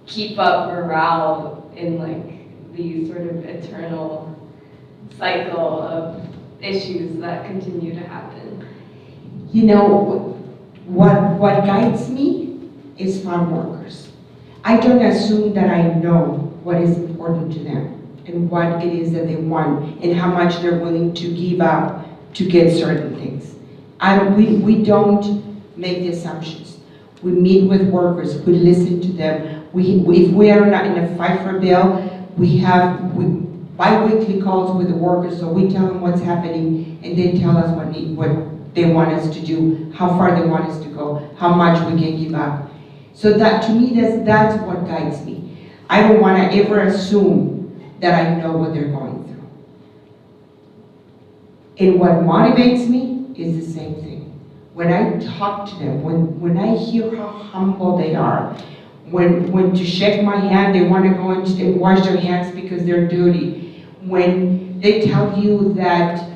keep up morale in the sort of eternal cycle of issues that continue to happen? You know, what guides me is farm workers. I don't assume that I know what is important to them and what it is that they want and how much they're willing to give up to get certain things. We don't make the assumptions. We meet with workers, we listen to them. If we are not in a fight for a bill, we have bi-weekly calls with the workers, so we tell them what's happening and they tell us what they want us to do, how far they want us to go, how much we can give up. So that, to me, that's what guides me. I don't want to ever assume that I know what they're going through. And what motivates me is the same thing. When I talk to them, when I hear how humble they are, When to shake my hand, they want to go and wash their hands because they're dirty. When they tell you that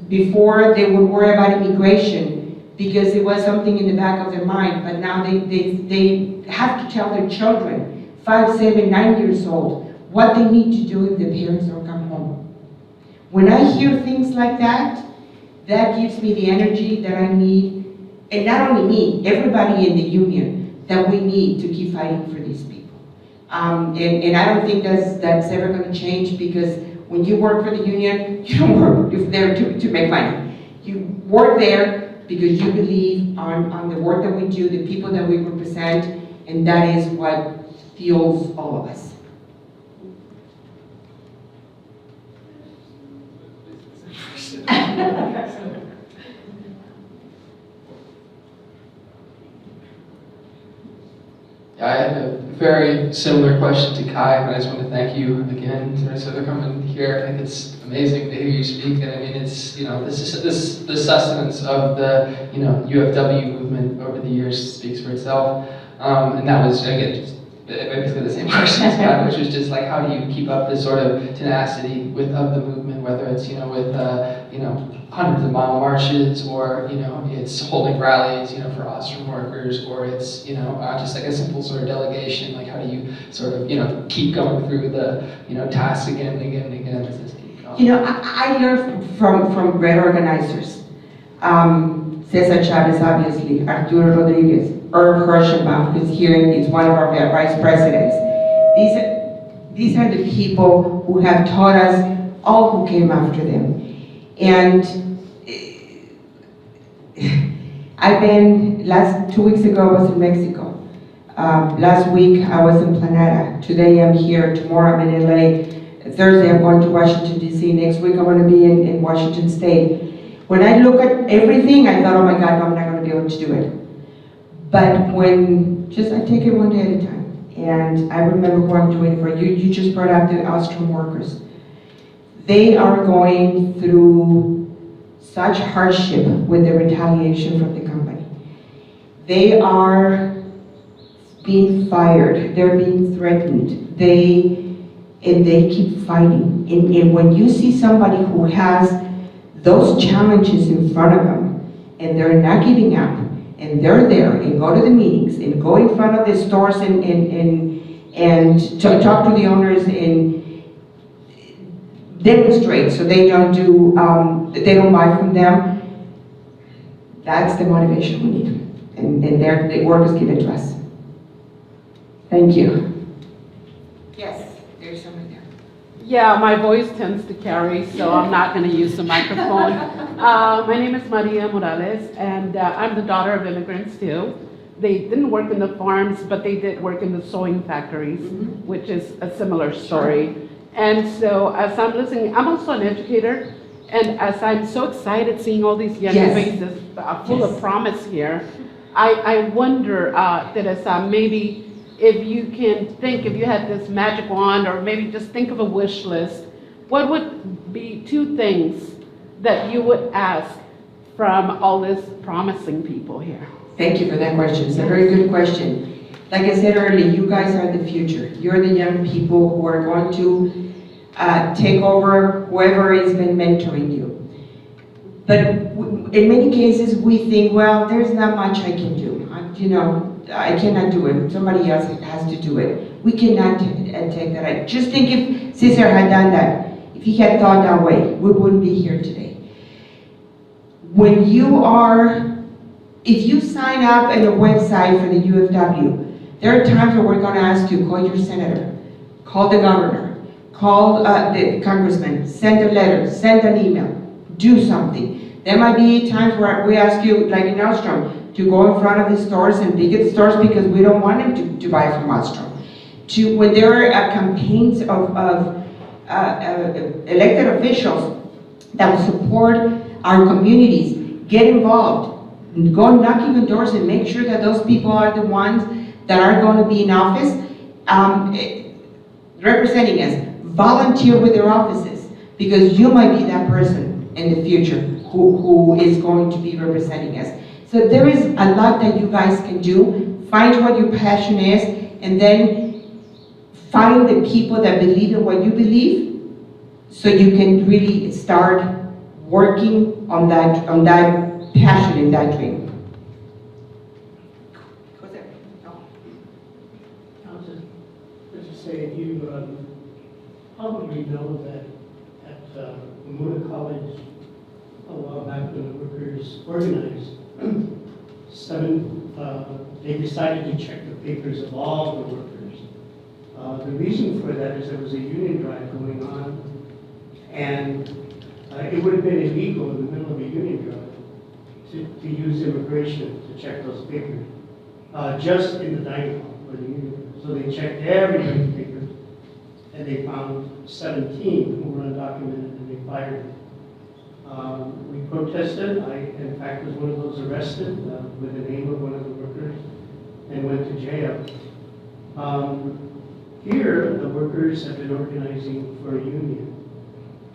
before they would worry about immigration because it was something in the back of their mind, but now they have to tell their children, 5, 7, 9 years old, what they need to do if their parents don't come home. When I hear things like that, that gives me the energy that I need. And not only me, everybody in the union, that we need to keep fighting for these people. And I don't think that's ever going to change, because when you work for the union, you don't work there to make money. You work there because you believe on the work that we do, the people that we represent, and that is what fuels all of us. I had a very similar question to Kai, and I just want to thank you again, Teresa, for coming here. I think it's amazing to hear you speak, and I mean, it's, this is the sustenance of the, UFW movement over the years speaks for itself. And that was, again, just basically the same question as Kai, which was just like, how do you keep up this sort of tenacity of the movement, whether it's, with, hundreds of mile marches, or it's holding rallies for ostrom workers, or it's just like a simple sort of delegation. Like, how do you sort of keep going through the tasks again and again and again as this keeps going? I learned from great organizers. Cesar Chavez, obviously, Arturo Rodriguez, Irv Hirschenbaum, who's here and is one of our vice presidents. These are the people who have taught us, all who came after them. And I've been, 2 weeks ago I was in Mexico. Last week I was in Planeta. Today I'm here, tomorrow I'm in LA. Thursday I'm going to Washington DC. Next week I'm going to be in Washington State. When I look at everything, I thought, oh my God, no, I'm not going to be able to do it. But I take it one day at a time. And I remember who I'm doing it for. You just brought up the ostrom workers. They are going through such hardship with the retaliation from the company. They are being fired, they're being threatened, they keep fighting. And when you see somebody who has those challenges in front of them, and they're not giving up, and they're there, and go to the meetings, and go in front of the stores and talk to the owners, and demonstrate so they don't buy from them, that's the motivation we need. And the workers give it to us. Thank you. Yes, there's someone there. Yeah, my voice tends to carry, so I'm not going to use the microphone. My name is Maria Morales, and I'm the daughter of immigrants too. They didn't work in the farms, but they did work in the sewing factories, which is a similar story. And so as I'm listening, I'm also an educator, and as I'm so excited seeing all these young faces full of promise here, I wonder, Teresa, maybe if you can think, if you had this magic wand, or maybe just think of a wish list, what would be 2 things that you would ask from all these promising people here? Thank you for that question. It's a very good question. Like I said earlier, you guys are the future. You're the young people who are going to take over whoever has been mentoring you. But in many cases, we think, well, there's not much I can do. I cannot do it. Somebody else has to do it. We cannot take that. Just think if Cesar had done that, if he had thought that way, we wouldn't be here today. If you sign up in a website for the UFW, there are times where we're going to ask you, call your senator, call the governor, call the congressman, send a letter, send an email, do something. There might be times where we ask you, like in Ostrom, to go in front of the stores and picket stores because we don't want them to buy from Ostrom. When there are campaigns of elected officials that will support our communities, get involved. Go knocking on doors and make sure that those people are the ones that are going to be in office representing us. Volunteer with their offices, because you might be that person in the future who is going to be representing us. So there is a lot that you guys can do. find what your passion is, and then find the people that believe in what you believe, so you can really start working on that passion and that dream. I'll just say, you probably know that at Pomona College, a while back when the workers organized, they decided to check the papers of all the workers. The reason for that is there was a union drive going on, and it would have been illegal in the middle of a union drive to use immigration to check those papers, just in the dining hall for the union. So they checked everybody's papers, and they found 17 who were undocumented, and they fired them. We protested. I, in fact, was one of those arrested with the name of one of the workers and went to jail. Here, the workers have been organizing for a union,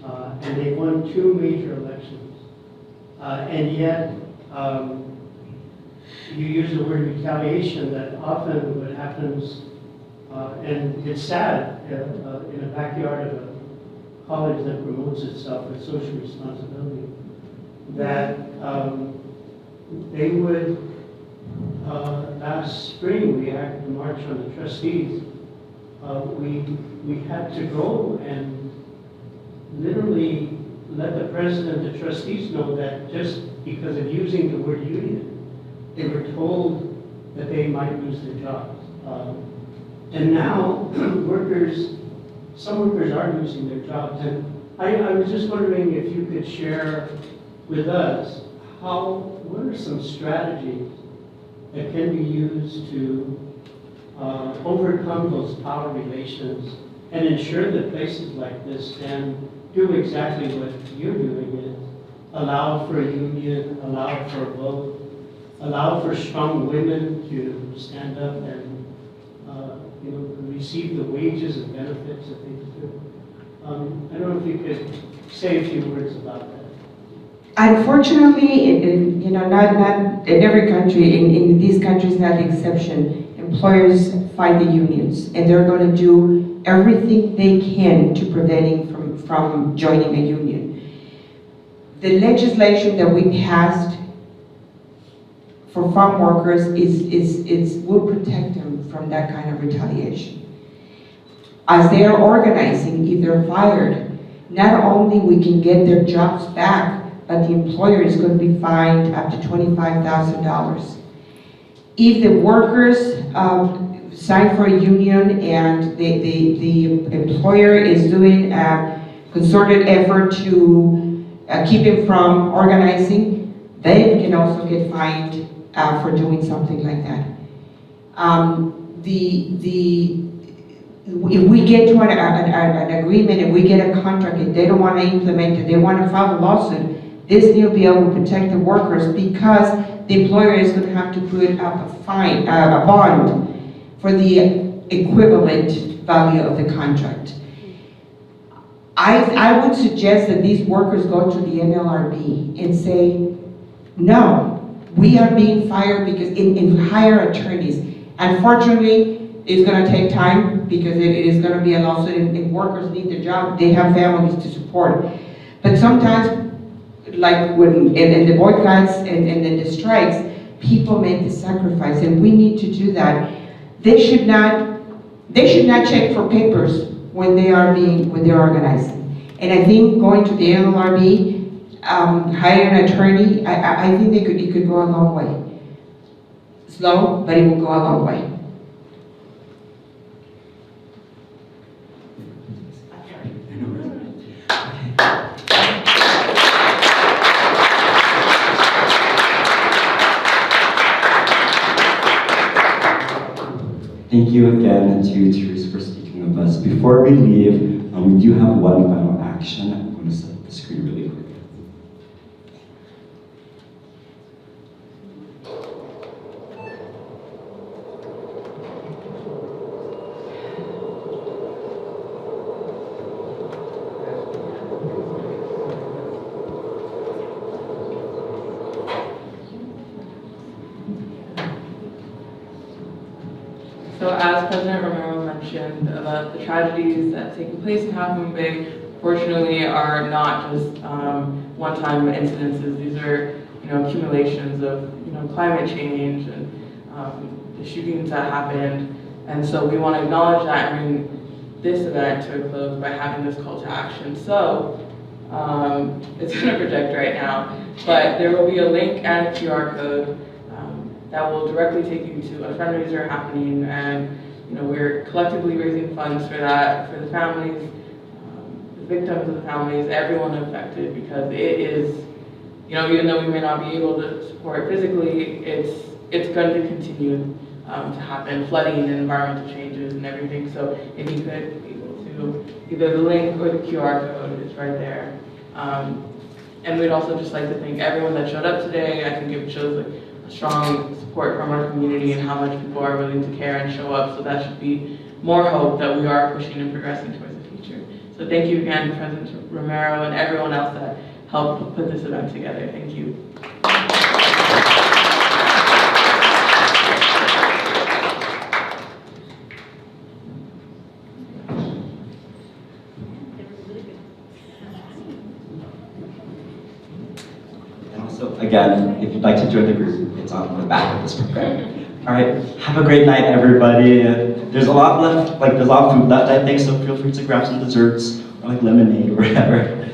and they won 2 major elections. And yet, you use the word retaliation, that often what happens, and it's sad, in a backyard of a college that promotes itself with social responsibility, that they would, last spring we had the March on the Trustees. We had to go and literally let the president, the trustees know that just because of using the word union, they were told that they might lose their jobs. And now, some workers are losing their jobs. And I was just wondering if you could share with us what are some strategies that can be used to overcome those power relations and ensure that places like this can do exactly what you're doing, is allow for a union, allow for a vote, allow for strong women to stand up and receive the wages and benefits that they deserve. I don't know if you could say a few words about that. Unfortunately, not in every country, in these countries, not the exception, employers fight the unions, and they're going to do everything they can to preventing from joining a union. The legislation that we passed for farm workers will protect them from that kind of retaliation. As they are organizing, if they're fired, not only we can get their jobs back, but the employer is going to be fined up to $25,000. If the workers sign for a union and the employer is doing a concerted effort to keep him from organizing, they can also get fined for doing something like that. If we get to an agreement and we get a contract and they don't want to implement it, they want to file a lawsuit, this will be able to protect the workers, because the employer is going to have to put up a bond for the equivalent value of the contract. I would suggest that these workers go to the NLRB and say, no, we are being fired because, and hire attorneys. Unfortunately, it's going to take time because it is going to be a lawsuit, and workers need their job. They have families to support. But sometimes, like when in the boycotts and the strikes, people make the sacrifice, and we need to do that. They should not check for papers when they're organizing. And I think going to the NLRB, hire an attorney, I think it could go a long way. Slow, but it will go a long way. Thank you again to Teresa for speaking with us. Before we leave, we do have one final action. I'm going to set the screen really quick. President Romero mentioned about the tragedies that have taken place in Half Moon Bay, fortunately, are not just one-time incidences. These are, accumulations of, climate change and the shootings that happened. And so we want to acknowledge that and bring this event to a close by having this call to action. So it's going to project right now, but there will be a link and a QR code that will directly take you to a fundraiser happening, and we're collectively raising funds for that, for the families, the victims of the families, everyone affected, because it is, even though we may not be able to support physically, it's going to continue to happen, flooding and environmental changes and everything. So if you could be able to, either the link or the QR code is right there. And we'd also just like to thank everyone that showed up today. I think it shows a strong support from our community and how much people are willing to care and show up. So that should be more hope that we are pushing and progressing towards the future. So thank you again, President Romero and everyone else that helped put this event together. Thank you. So again, if you'd like to join the group, it's on the back of this program. All right, have a great night, everybody. There's a lot left, there's a lot of food left, I think, so feel free to grab some desserts or lemonade or whatever.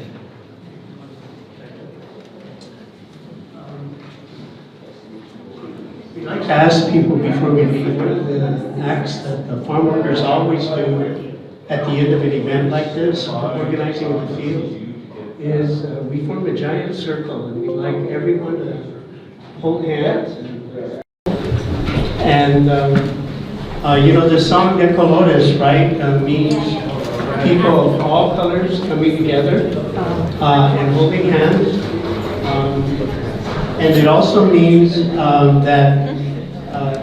We'd like to ask people before we leave, one of the acts that the farm workers always do at the end of an event like this, organizing in the field, is we form a giant circle, and we'd like everyone to hold hands. And the song de colores, right, means people of all colors coming together and holding hands. And it also means that,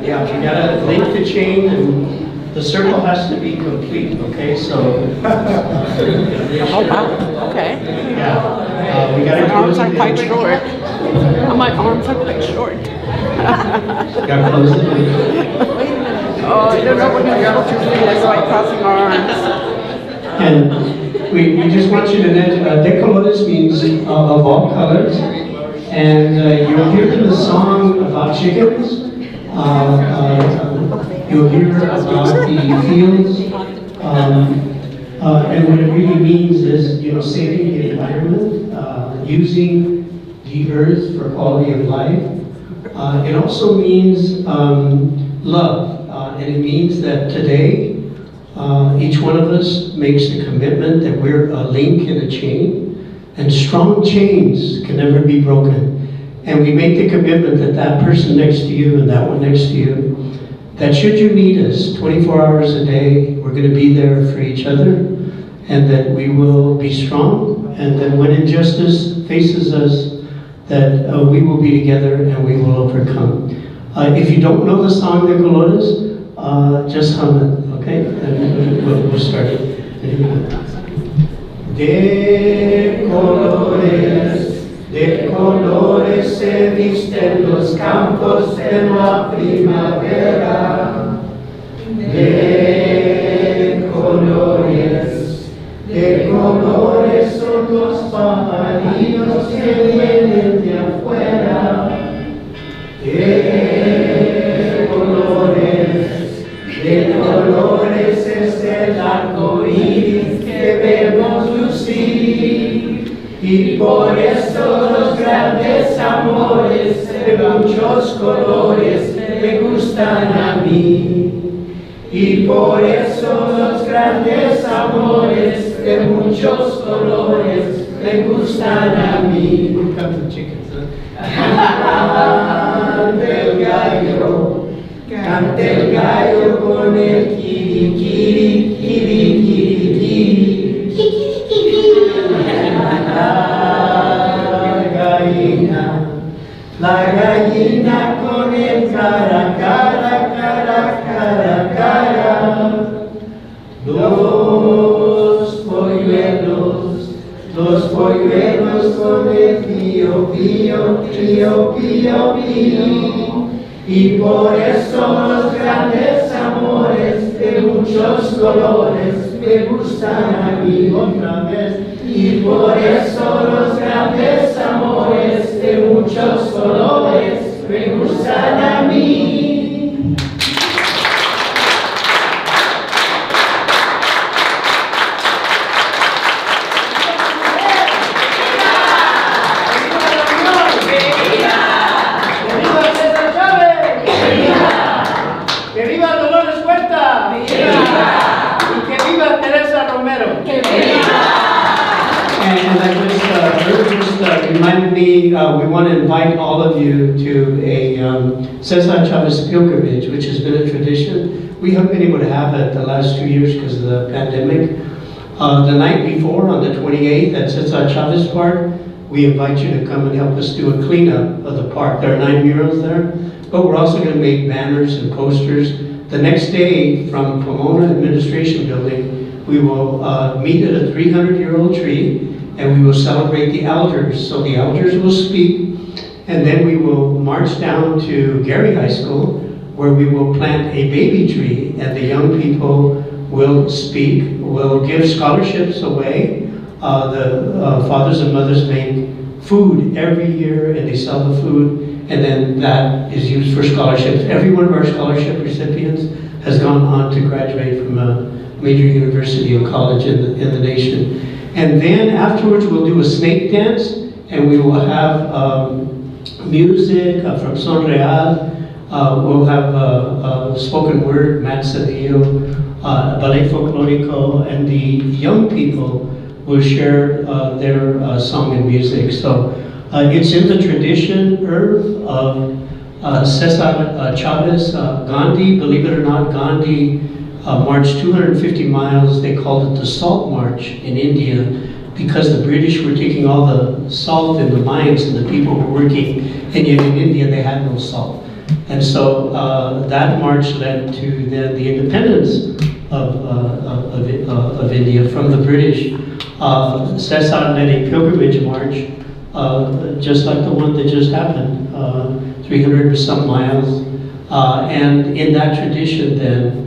we gotta link the chain, and the circle has to be complete, okay? So. Oh, wow, okay. Yeah, we gotta. My arms are quite short. My arms are quite short. Gotta close it. Oh, I don't know what we're gonna go through this by crossing our arms. And we just want you to know, de colores means of all colors. And you'll hear in the song about chickens. You'll hear about the fields. And what it really means is, saving the environment, using the earth for quality of life. It also means love, and it means that today, each one of us makes a commitment that we're a link in a chain, and strong chains can never be broken. And we make the commitment that that person next to you and that one next to you, that should you need us 24 hours a day, we're going to be there for each other, and that we will be strong, and that when injustice faces us, that we will be together and we will overcome. If you don't know the song de colores, just hum it, okay? And we'll start it. De colores se visten los campos en la primavera. De colores son los pajarillos que vienen de afuera. De colores es el arco iris que vemos lucir. Y por eso los grandes amores de muchos colores me gustan a mí. Y por eso los grandes amores de muchos colores me gustan a mí. Canta el gallo con el kiri, kiri, kiri, kiri, kiri. La gallina con el cara, cara, cara, cara, cara. Los polluelos con el pío, pío, pío, pío, pío. Y por eso los grandes amores de muchos colores me gustan a mí otra vez. Y por eso los grandes amores de muchos colores me gustan a mí. ¡Que viva Dolores Huerta! ¡Viva! ¡Y que viva Teresa Romero! ¡Que viva! And I just reminded me, we want to invite all of you to a Cesar Chavez pilgrimage, which has been a tradition. We haven't been able to have it the last 2 years because of the pandemic. The night before, on the 28th, at Cesar Chavez Park, we invite you to come and help us do a cleanup of the park. There are 9 murals there, but we're also going to make banners and posters. The next day, from Pomona Administration Building, we will meet at a 300-year-old tree, and we will celebrate the elders. So the elders will speak, and then we will march down to Gary High School, where we will plant a baby tree, and the young people will speak, will give scholarships away. The fathers and mothers make food every year, and they sell the food, and then that is used for scholarships. Every one of our scholarship recipients has gone on to graduate from a major university or college in the nation. And then afterwards we'll do a snake dance, and we will have music from Son Real. We'll have spoken word, Matt Cedillo, ballet folklorico, and the young people will share their song and music. So it's in the tradition of Cesar Chavez. Gandhi, believe it or not, Gandhi marched 250 miles. They called it the Salt March in India because the British were taking all the salt in the mines and the people were working, and yet in India they had no salt. And so that march led to then the independence of India from the British. Cesar led a pilgrimage march, just like the one that just happened, 300 some miles. And in that tradition then,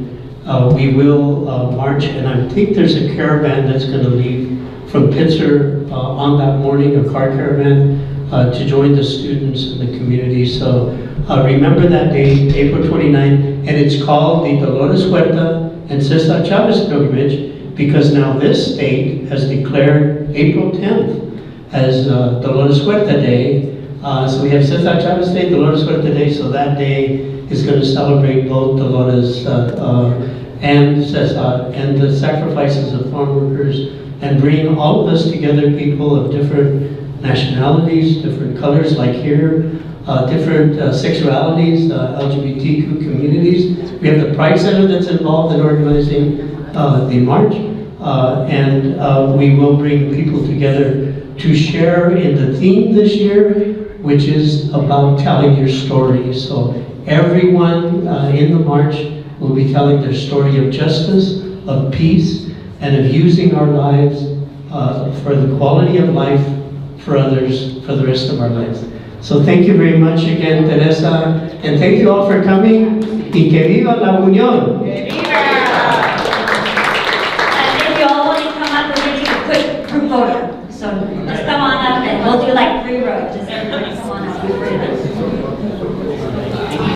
we will march, and I think there's a caravan that's going to leave from Pitzer on that morning, a car caravan, to join the students in the community. So remember that day, April 29th, and it's called the Dolores Huerta and Cesar Chavez pilgrimage because now this state has declared April 10th as Dolores Huerta Day. So we have Cesar Chavez Day, Dolores Huerta Day, so that day is going to celebrate both Dolores and Cesar and the sacrifices of farm workers and bring all of us together, people of different nationalities, different colors like here, different sexualities, LGBTQ communities. We have the Pride Center that's involved in organizing the march, and we will bring people together to share in the theme this year, which is about telling your story. So everyone in the march will be telling their story of justice, of peace, and of using our lives for the quality of life for others for the rest of our lives. So thank you very much again, Teresa, and thank you all for coming. Y que viva la unión.